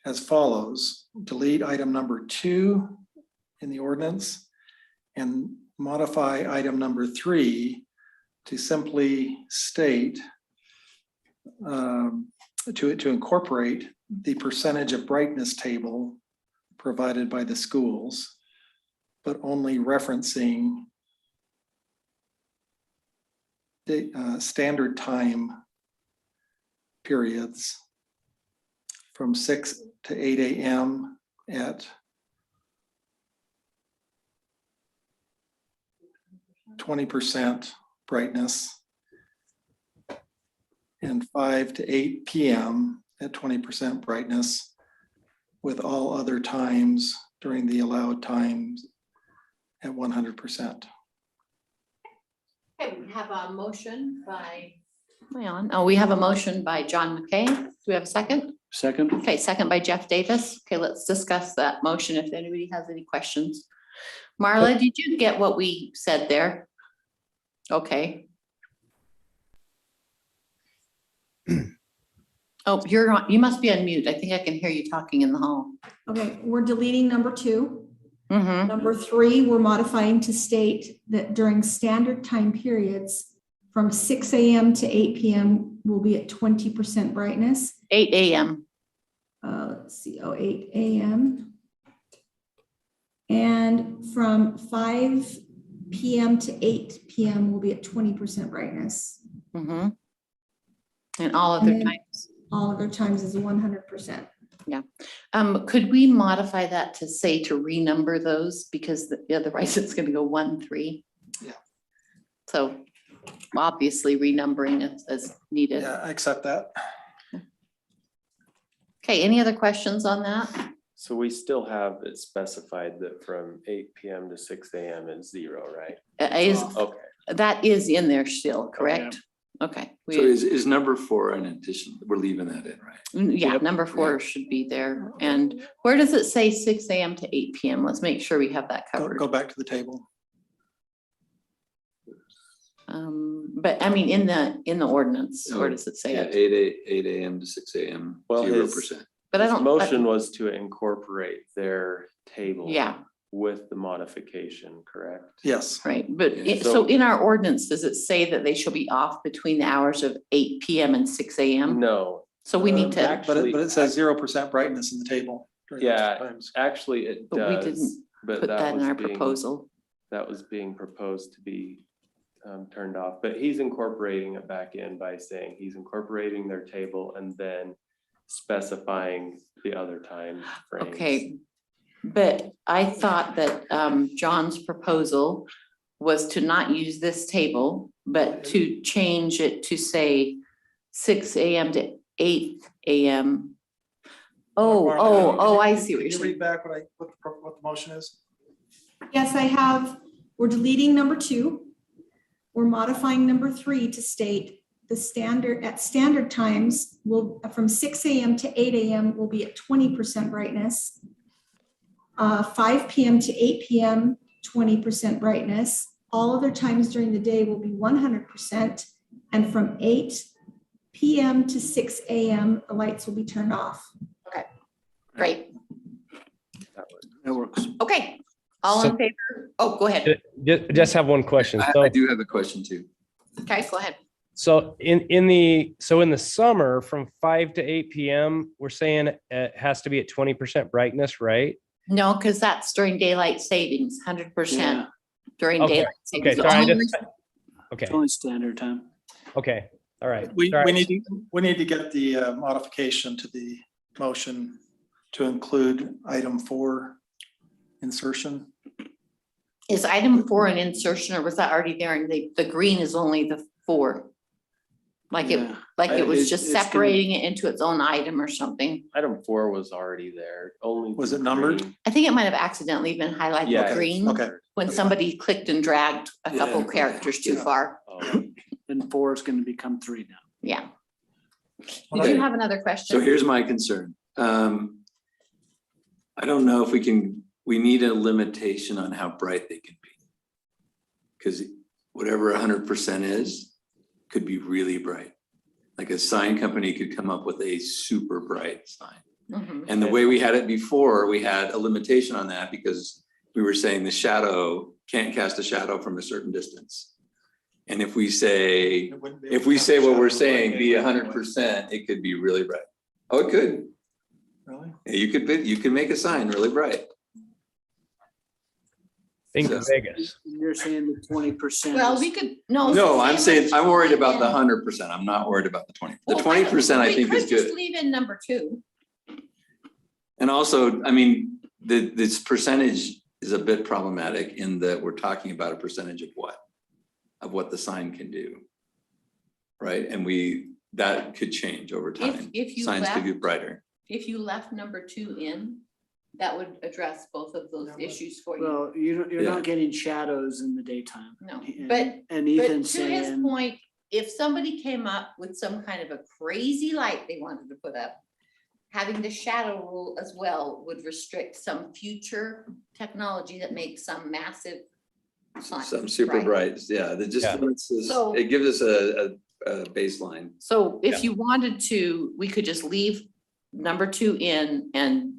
as follows. Delete item number 2 in the ordinance and modify item number 3 to simply state to incorporate the percentage of brightness table provided by the schools, but only referencing the standard time periods from 6 to 8 AM at 20% brightness and 5 to 8 PM at 20% brightness, with all other times during the allowed times at 100%. Okay, we have a motion by, we have a motion by John McKay. Do we have a second? Second, Okay, second by Jeff Davis. Okay, let's discuss that motion if anybody has any questions. Marla, did you get what we said there? Okay. Oh, you're on, you must be on mute. I think I can hear you talking in the hall. Okay, we're deleting number 2. Mm-hmm. Number 3, we're modifying to state that during standard time periods from 6 AM to 8 PM will be at 20% brightness. 8 AM. Let's see, 8 AM. And from 5 PM to 8 PM will be at 20% brightness. Mhm. And all other And then times. all other times is 100%. Could we modify that to say to renumber those because otherwise it's gonna go 1, 3? Yeah. So obviously renumbering as needed. Yeah, I accept that. Okay, any other questions on that? So we still have it specified that from 8 PM to 6 AM is 0, right? Okay. That is in there still, correct? Okay. So is number 4 an addition? We're leaving that in, right? Yeah, number 4 should be there. And where does it say 6 AM to 8 PM? Let's make sure we have that covered. Go back to the table. But I mean, in the ordinance, where Oh, does it say Yeah, it? 8 AM to 6 AM, Well, 0%. But I His don't. motion was to incorporate their table. Yeah, With the modification, correct? Yes. right. But Yeah, so so- in our ordinance, does it say that they shall be off between the hours of 8 PM and 6 AM? No, So we need to, But it Actually, says 0% brightness in the table. during those Yeah. times. actually it but we does, didn't but put that that in was our being, proposal. that was being proposed to be turned off. But he's incorporating it back in by saying he's incorporating their table and then specifying the other time frames. Okay, but I thought that John's proposal was to not use this table, but to change it to say 6 AM to 8 AM. Oh, I see what you're Can you saying. read back what the motion is? Yes, we're deleting number 2. We're modifying number 3 to state the standard times will, from 6 AM to 8 AM will be at 20% brightness. 5 PM to 8 PM, 20% brightness. All other times during the day will be 100%. And from 8 PM to 6 AM, the lights will be turned off. Great, That works. okay, all in So- favor? Oh, go ahead. Just have one question. I So, do have a question too. Okay, go ahead. so in the summer from 5 to 8 PM, we're saying it has to be at 20% brightness, right? No, because that's during daylight savings, 100% during Okay, daylight okay, savings. sorry, I Only- just, okay, It's only standard time. okay, all right. We All right. need to get the modification to the motion to include item 4 insertion. Is item 4 an insertion or was that already there? And the green is only the 4? Like it was just it's gonna- separating it into its own item or something. Item 4 was already there, only. Was the it numbered? green. I think it might have accidentally been highlighted Yeah. green Okay. when that's somebody clicked and dragged a couple Yeah. characters too Yeah. far. Oh, And 4 is going to become 3 now. Yeah. Did Okay. you have another question? So here's my concern. I don't know if we need a limitation on how bright they can be. Because whatever 100% is, could be really bright. Like a sign company could come up with a super bright sign. Mhm. And the way we had it before, we had a limitation on that because we were saying the shadow can't cast a shadow from a certain distance. And if we say what we're saying, be 100%, it could be really bright. Oh, it could. Really? Yeah, you could make a sign really bright. Think of Vegas. You're saying the 20%. Well, we could, no. No, I'm saying, I'm worried about the Yeah. 100%. I'm not worried about the 20. The Well, 20% I we think could is just good. leave in number 2. And also, I mean, this percentage is a bit problematic in that we're talking about a percentage of what? Of what the sign can do. Right? And that could change over time. If you Signs could left, get brighter. if you left number 2 in, that would address both of those issues for you. Well, you're Yeah. not getting shadows in the daytime. No, And- but- And But Ethan's to his saying, point, if somebody came up with some kind of a crazy light they wanted to put up, having the shadow rule as well would restrict some future technology that makes some massive sign. Some super bright, yeah, that just, Yeah. So- it gives us a baseline. So if you wanted to, we could just leave number 2 in and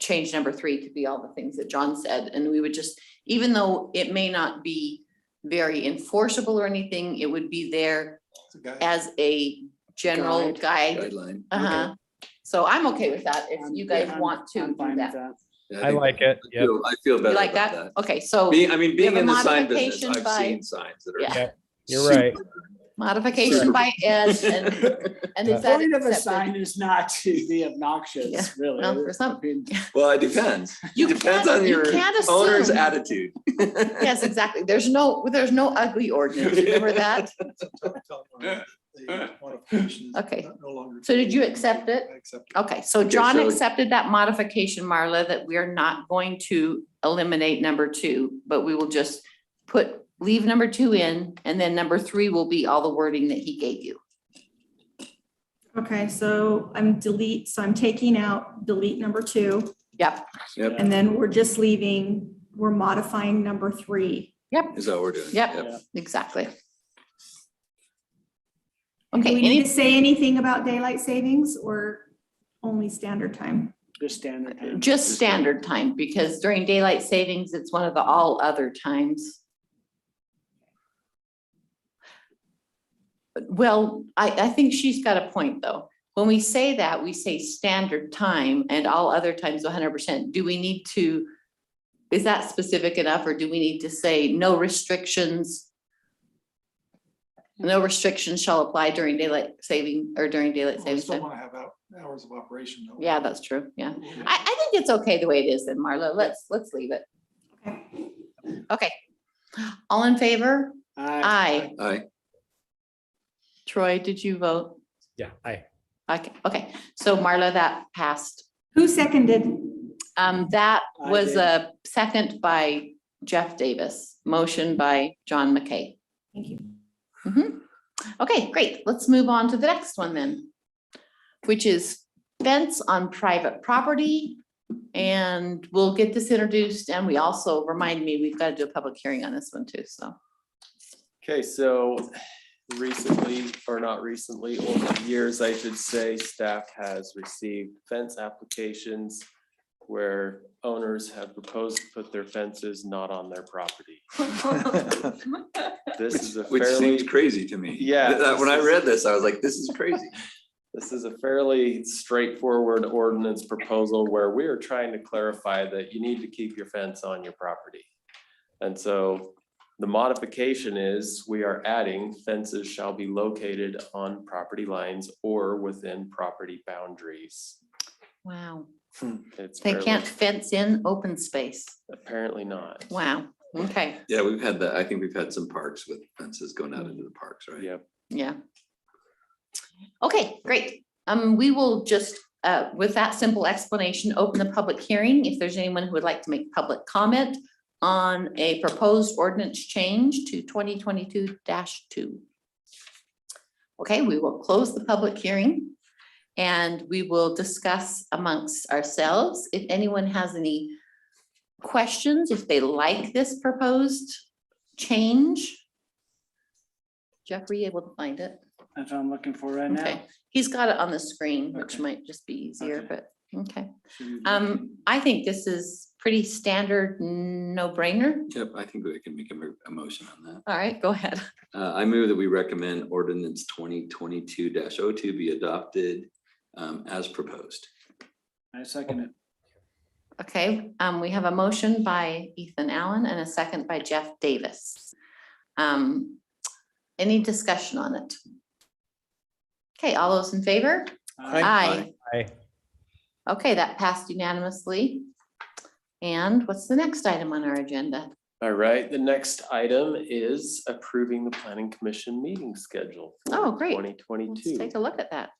change number 3 to be all the things that John said. And we would just, even though it may not be very enforceable or anything, it would be there It's a guy. as a general guide. Guideline. Uh-huh. So I'm okay with that if I'm- you guys I'm- want to I'm do fine with that. I like it. Yep. I feel You better like about that? that. Okay, so Being have a in the sign business, modification I've by- seen signs that are. Yeah. Yep. You're right. modification by Ed and The is that point of a accepted? sign is not to be Yeah, obnoxious, really. well, for some- I mean, Well, it depends. You It depends can't- on you your can't owner's assume. attitude. Yes, exactly. There's no ugly ordinance. Remember that? Okay. So did you accept it? I accept it. Okay, so Okay, John so- accepted that modification, Marla, that we're not going to eliminate number 2, but we will just leave number 2 in, and then number 3 will be all the wording that he gave you. Okay, so I'm taking out delete number 2, Yep, Yep, and then we're modifying number 3. is that what we're doing? yep, exactly. Do Okay, we need to say anything about daylight savings or only standard time? just standard time. just standard time, because during daylight savings, it's one of the all other times. Well, I think she's got a point, though. When we say that, we say standard time and all other times 100%. Do we need to, is that specific enough, or do we need to say no restrictions? No restrictions shall apply during daylight saving or during daylight We savings still time? want to have hours of operation. don't we? Yeah, that's true, yeah. I think it's okay the way it is then, Marla. Let's leave it. Okay. Okay. All in favor? I- Aye. Aye. Troy, did you vote? Yeah, Okay, so Marla, that passed. Who seconded? That I was did. a second by Jeff Davis, motion by John McKay. Thank you. Mhm. Okay, great. Let's move on to the next one then, which is fence on private property. And we'll get this introduced, and we also, remind me, we've got to do a public hearing on this one too, so. Okay, so recently, or not recently, over the years, I should say, staff has received fence applications where owners have proposed to put their fences not on their property. This is a Which fairly, seems crazy to me. Yeah. When I read this, I was like, this is crazy. this is a fairly straightforward ordinance proposal where we are trying to clarify that you need to keep your fence on your property. And so the modification is we are adding fences shall be located on property lines or within property boundaries. Wow, It's they fairly- can't fence in open space. Apparently not. Wow, okay, Yeah, we've had that. I think we've had some parks with fences going out into the parks, right? Yep. yeah. Okay, great. We will just, with that simple explanation, open the public hearing. If there's anyone who would like to make public comment on a proposed ordinance change to 2022-2. Okay, we will close the public hearing and we will discuss amongst ourselves. If anyone has any questions, if they like this proposed change. Jeff, were you able to find it? That's what I'm looking for right now. Okay, he's got it on the screen, which Okay. might just be easier, Okay. but, okay. Should- I think this is pretty standard, no brainer. Yep, I think we can make a motion on that. All right, go ahead. I move that we recommend ordinance 2022-02 be adopted as proposed. I second it. Okay, we have a motion by Ethan Allen and a second by Jeff Davis. Any discussion on it? Okay, all those in favor? Aye. Aye. Okay, that passed unanimously. And what's the next item on our agenda? All right, the next item is approving the planning commission meeting schedule. Oh, great. Twenty Let's twenty-two. take a look at that.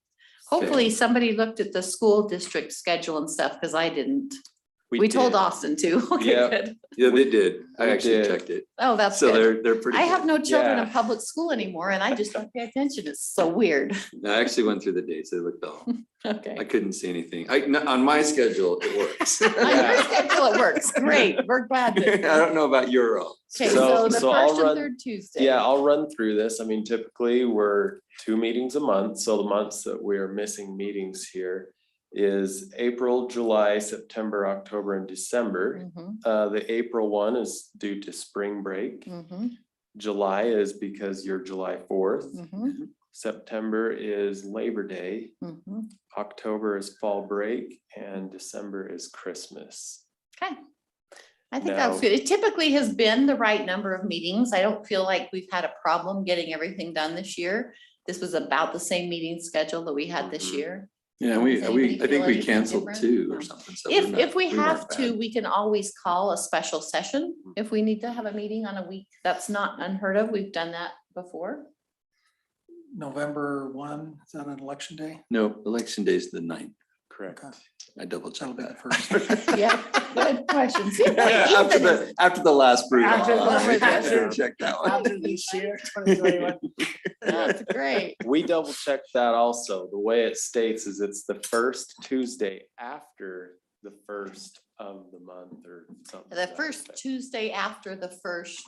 Hopefully somebody looked at the school district schedule and stuff, because I didn't. We told Austin to. Okay, Yeah. good. Yeah, they did. I They actually did. checked it. Oh, that's So good. they're pretty. I have good. no children in Yeah. public school anymore and I just don't pay attention. It's so weird. I actually went through the dates. They looked all, I Okay. couldn't see anything. On my schedule, it works. On your schedule, it works. Great. We're glad. I that- don't know about your all. Okay, So- so the so I'll first and run- third Tuesday. Yeah, I'll run through this. I mean, typically, we're 2 meetings a month, so the months that we're missing meetings here is April, July, September, October, and December. Mhm, The April one is due to spring break. mhm, July is because you're July 4th. mhm, September is Labor Day. mhm. October is fall break, and December is Christmas. Okay. I think that's Now- good. It typically has been the right number of meetings. I don't feel like we've had a problem getting everything done this year. This was about the same meeting schedule that we had this Mhm. year. Yeah, Does I anybody think feel we anything canceled different? 2 No. or something. So If we weren't have to, bad. we can always call a special session if we need to have a meeting on a week. That's not unheard of. We've done that before. November 1, is that an election day? No, election day is the 9th. Correct. Okay, I double that'll checked be the that. first. Yeah, good question. See, After the last brew. After the- I checked that one. After this year, 2021. That's great. We double checked that also. The way it states is it's the first Tuesday after the first of the month or something. to The that first effect. Tuesday after the first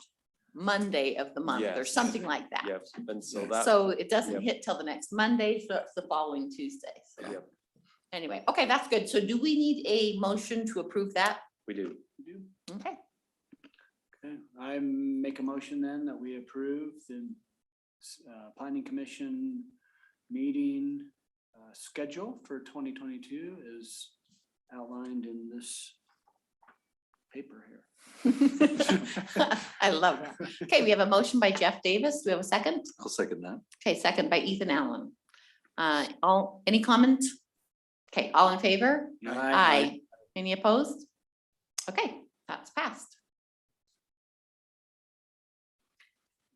Monday of the month or Yes. something like that. Yep, and so that. So it doesn't Yep. hit till the next Monday, so it's the following Tuesday. So Yep, anyway, okay, that's good. So do we need a motion to approve that? we do. Okay, Okay, I make a motion then that we approve the planning commission meeting schedule for 2022 is outlined in this paper here. I love that. Okay, we have a motion by Jeff Davis. Do we have a second? I'll second that. Okay, second by Ethan Allen. Any comment? Okay, all in favor? Aye. Any opposed? Okay, that's passed.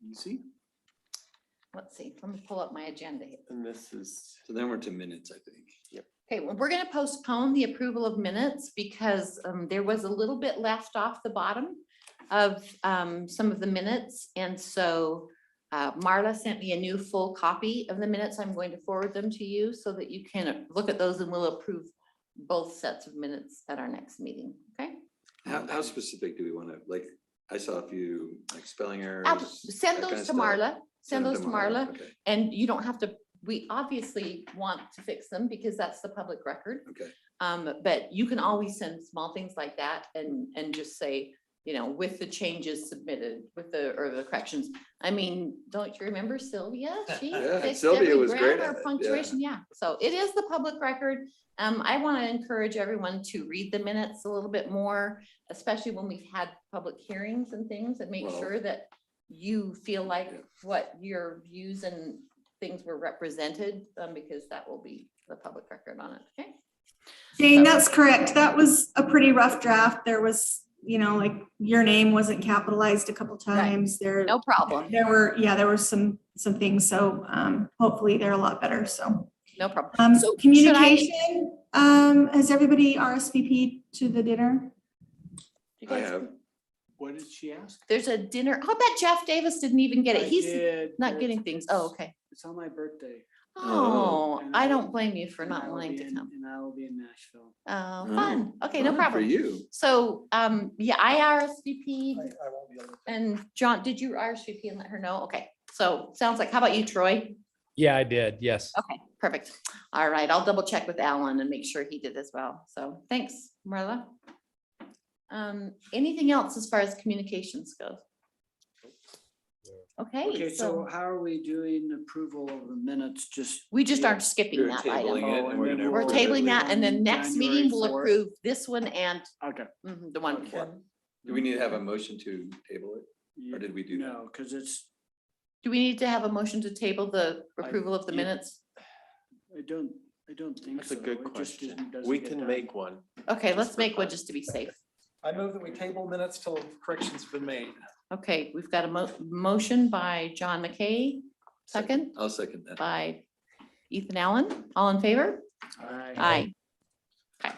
Easy. Let's see, let me pull up my agenda here. And this is, So then we're to minutes, I think. Okay, well, we're gonna postpone the approval of minutes because there was a little bit left off the bottom of some of the minutes. And so Marla sent me a new full copy of the minutes. I'm going to forward them to you so that you can look at those and we'll approve both sets of minutes at our next meeting, okay? How specific do we want to, like, I saw a few like spelling errors. Send that kind those of to stuff. Marla, send them those to Marla. Okay, And you don't have to, we obviously want to fix them because that's the public record. okay. But you can always send small things like that and just say, you know, with the changes submitted with or the corrections. I mean, don't you remember Sylvia? She Yeah, fixed Sylvia every was great grammar, at it, yeah. punctuation, yeah. So it is the public record. I want to encourage everyone to read the minutes a little bit more, especially when we've had public hearings and things, and make Well- sure that you feel like what your views and things were represented, because that will be the public record on it, okay? Jane, that's correct. That was a pretty rough draft. There was, like your name wasn't capitalized a couple times. There No problem, were some things. So hopefully they're a lot better. So no problem. So should I- communication, has everybody RSVP'd to the dinner? You I guys- have. What did she ask? There's a dinner. I'll bet Jeff Davis didn't even get it. I He's did, not but getting things. it's- Oh, okay. It's on my birthday. Oh, And I I don't will- blame you for and I not will wanting be to in- come. And I will be in Nashville. Oh, Oh, fun. Okay, no fun problem. For you. So, yeah, I RSVP'd I won't be able to. and John, did you RSVP and let her know? Okay, so sounds like, how about you, Troy? Yeah, I did. Yes. Okay, perfect. All right, I'll double check with Alan and make sure he did as well. So thanks, Marla. Anything else as far as communications goes? Okay, Okay, so so how are we doing approval of the minutes? Just. we just aren't skipping We're that tabling item. it Oh, and we're and then gonna. We're we'll- tabling that and then on next January meeting we'll 4th. approve this one and Okay. the one Okay. before. Do we need to have a motion to table it? Or did we do that? No, because it's, Do we need to have a motion to table the I- approval of the yeah. minutes? I don't think that's a so. good It just question. doesn't We get can done. make one. Okay, Just let's for make one fun. just to be safe. I move that we table minutes till corrections have been made. Okay, we've got a motion by John McKay, second I'll second that. by Ethan Allen. All in favor? Aye. Aye. Okay,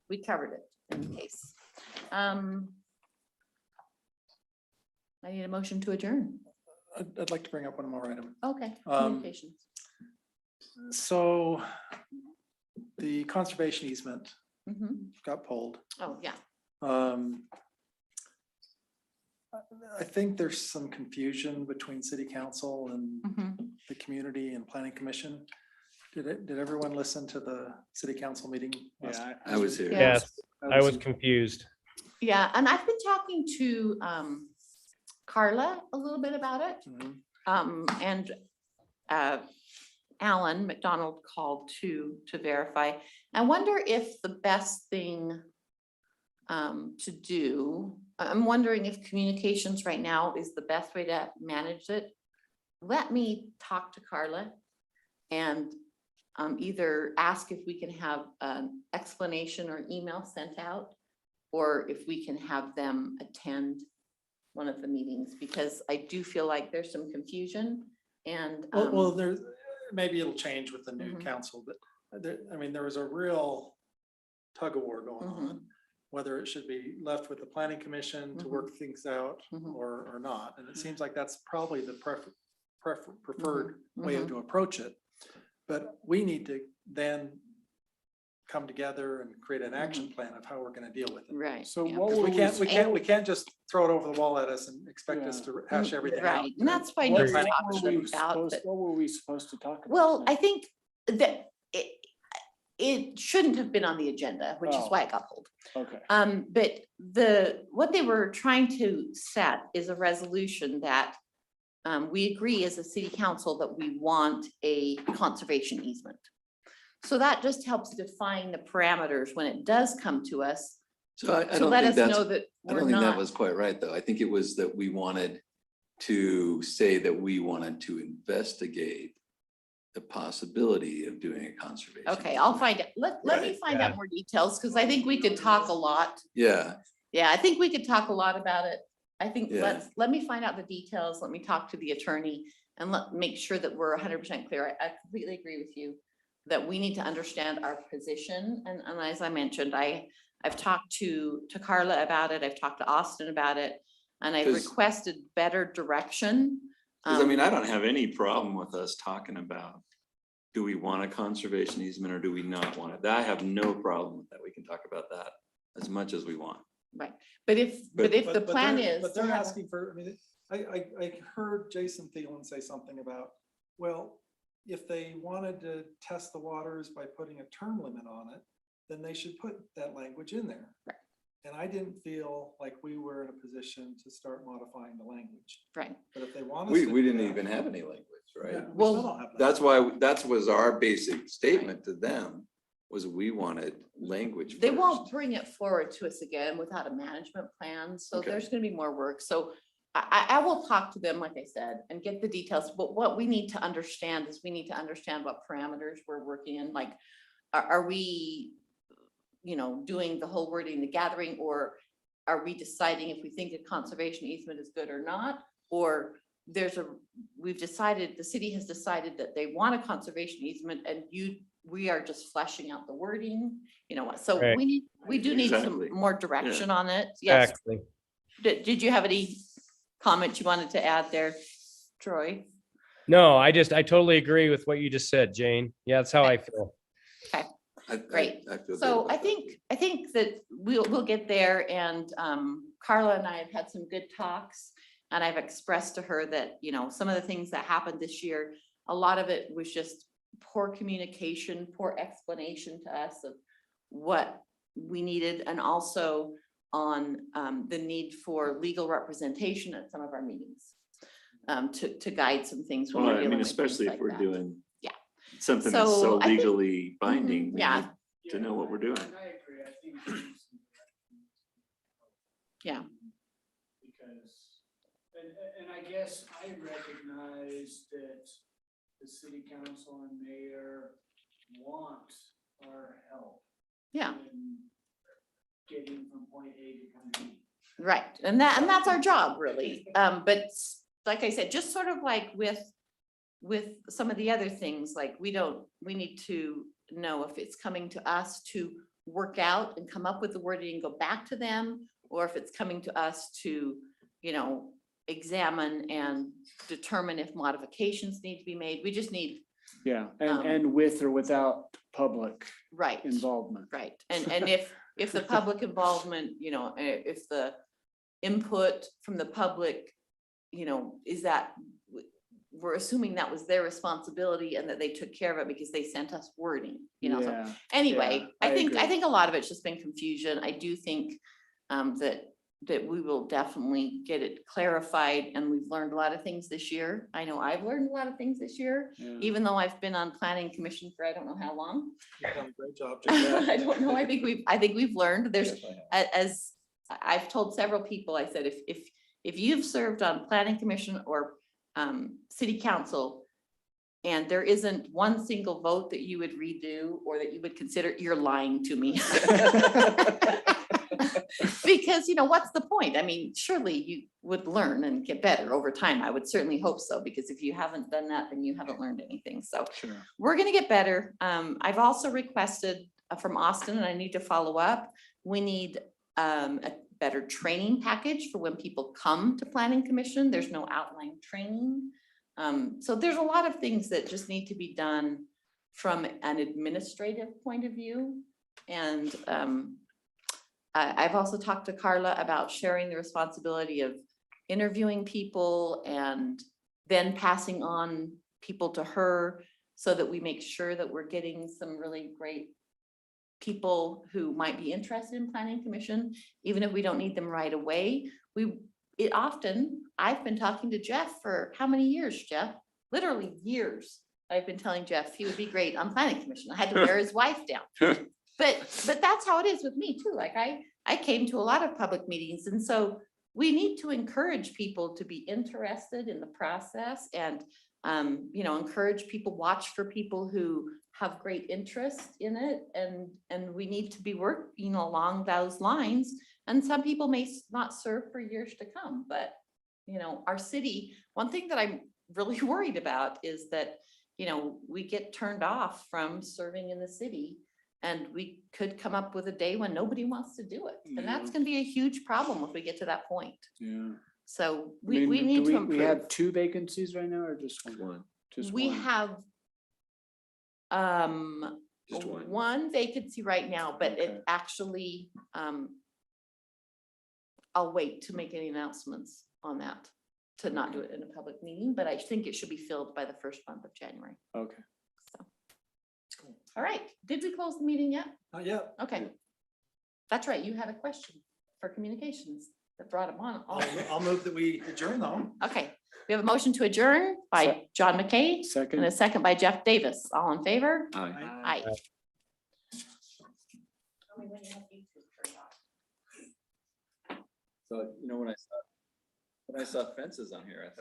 we covered it in case. I need a motion to adjourn. I'd like to bring up one more item. Okay, Um, communications. So the conservation easement Mhm. got pulled. Oh, yeah. Um, I think there's some confusion between city council and Mhm. the community and planning commission. Did everyone listen to the city council meeting? last- Yeah. I was here. Yeah. Yes, I was confused. Yeah, and I've been talking to Carla a little bit about it. Mhm. And Alan McDonald called to verify. I wonder if the best thing to do. I'm wondering if communications right now is the best way to manage it. Let me talk to Carla and either ask if we can have an explanation or email sent out, or if we can have them attend one of the meetings, because I do feel like there's some confusion and. Well, there's, maybe it'll change with the new Mhm. council, but there, I mean, there was a real tug of war going Mhm. on. Whether it should be left with the planning commission to Mhm. work things out Mhm. or not. And it seems like that's probably the preferred Mhm. way to approach it. But we need to then come together and create an action plan of how we're gonna deal with it. Right. So yeah. what Because will we can't just throw it over the wall at us and expect us to hash everything out. Right, and that's why I What need to Agreed. talk were to them we about, supposed, but, what were we supposed to talk about? well, I tonight? think that it shouldn't have been on the agenda, which is Oh. why it got pulled. Okay, But what they were trying to set is a resolution that we agree as a city council that we want a conservation easement. So that just helps define the parameters when it does come to us, So I to don't let think us that's, know that I we're don't think that not. was quite right, though. I think it was that we wanted to say that we wanted to investigate the possibility of doing a conservation. Okay, I'll easement. find out. Let me Right, find out more details, because I think we could talk a lot. Yeah, Yeah, I think we could talk a lot about it. I think Yeah. let me find out the details. Let me talk to the attorney and make sure that we're 100% clear. I completely agree with you that we need to understand our position. And as I mentioned, I've talked to Carla about it. I've talked to Austin about it. And I've 'Cause- requested better direction. because I mean, I don't have any problem with us talking about, do we want a conservation easement or do we not want it? I have no problem with that. We can talk about that as much as we want. Right, but if the plan they're- is. But to they're have a- asking for, I mean, I heard Jason Thielen say something about, well, if they wanted to test the waters by putting a term limit on it, then they should put that language in there. Right. And I didn't feel like we were in a position to start modifying the language. Right, But if they want us We to. didn't do that, even have any language, yeah, right? we Well, still don't have that. That's why, that was our basic statement to them, was we wanted language they first. won't bring it forward to us again without a management plan, so Okay. there's gonna be more work, so I will talk to them, like I said, and get the details, but what we need to understand is we need to understand what parameters we're working in, like, are we, doing the whole wording, the gathering, or are we deciding if we think a conservation easement is good or not? Or we've decided, the city has decided that they want a conservation easement and we are just fleshing out the wording, so Right. we do need Exactly. some more direction on it. Yes. Exactly. Did you have any comments you wanted to add there, Troy? No, I totally agree with what you just said, Jane. Yeah, that's how I feel. Great. I feel good So about I that. think that we'll get there, and Carla and I have had some good talks. And I've expressed to her that, some of the things that happened this year, a lot of it was just poor communication, poor explanation to us of what we needed, and also on the need for legal representation at some of our meetings, to guide some things when Well, we're I dealing mean, with things especially if like we're that. doing. Yeah. Something that's So so I think- legally binding. we yeah. need To know what we're doing. I agree, I think. we need some direction. Yeah. Because, and I guess I recognize that the city council and mayor want our help Yeah. in getting from point A to point B. Right, and that's our job, really. But like I said, just sort of like with some of the other things, like we need to know if it's coming to us to work out and come up with the wording and go back to them, or if it's coming to us to, examine and determine if modifications need to be made. We just need, yeah, Um, and with or without public right. involvement. Right, and if the public involvement, if the input from the public, is that, we're assuming that was their responsibility and that they took care of it because they sent us wording, so Yeah, anyway, yeah, I I think agree. a lot of it's just been confusion. I do think that that we will definitely get it clarified, and we've learned a lot of things this year. I know I've learned a lot of things this year, Yeah. even though I've been on planning commission for I don't know how long. You've done a great job. I don't know, I think we've learned, there's, as I've told several people, I said, if you've served on planning commission or city council, and there isn't one single vote that you would redo or that you would consider, you're lying to me. Because, what's the point? I mean, surely you would learn and get better over time. I would certainly hope so, because if you haven't done that, then you haven't learned anything. So Sure. we're gonna get better. I've also requested from Austin, and I need to follow up. We need a better training package for when people come to planning commission. There's no outline training. So there's a lot of things that just need to be done from an administrative point of view. And I've also talked to Carla about sharing the responsibility of interviewing people and then passing on people to her, so that we make sure that we're getting some really great people who might be interested in planning commission, even if we don't need them right away. I've been talking to Jeff for how many years, Jeff? Literally years. I've been telling Jeff he would be great on planning commission. I had to wear his wife down. But that's how it is with me too. Like I came to a lot of public meetings, and so we need to encourage people to be interested in the process, and encourage people, watch for people who have great interest in it, and we need to be working along those lines. And some people may not serve for years to come, but our city, one thing that I'm really worried about is that we get turned off from serving in the city, and we could come up with a day when nobody wants to do it. And that's going to be a huge problem if we get to that point. Yeah. So I mean, we need do to We improve. have 2 vacancies right now, or just one? Just We one? have Just one. one vacancy right now, but Okay. it actually, I'll wait to make any announcements on that, to not do it in a public meeting, but I think it should be filled by the first month of January. Okay. So. All right, did we close the meeting yet? Not yet. Okay. That's right, you had a question for communications that brought him on. I'll move that we adjourn though. Okay, we have a motion to adjourn by John McKay and Second. a second by Jeff Davis. All in favor? Aye. Aye. Aye. So, when I saw fences on here, I thought.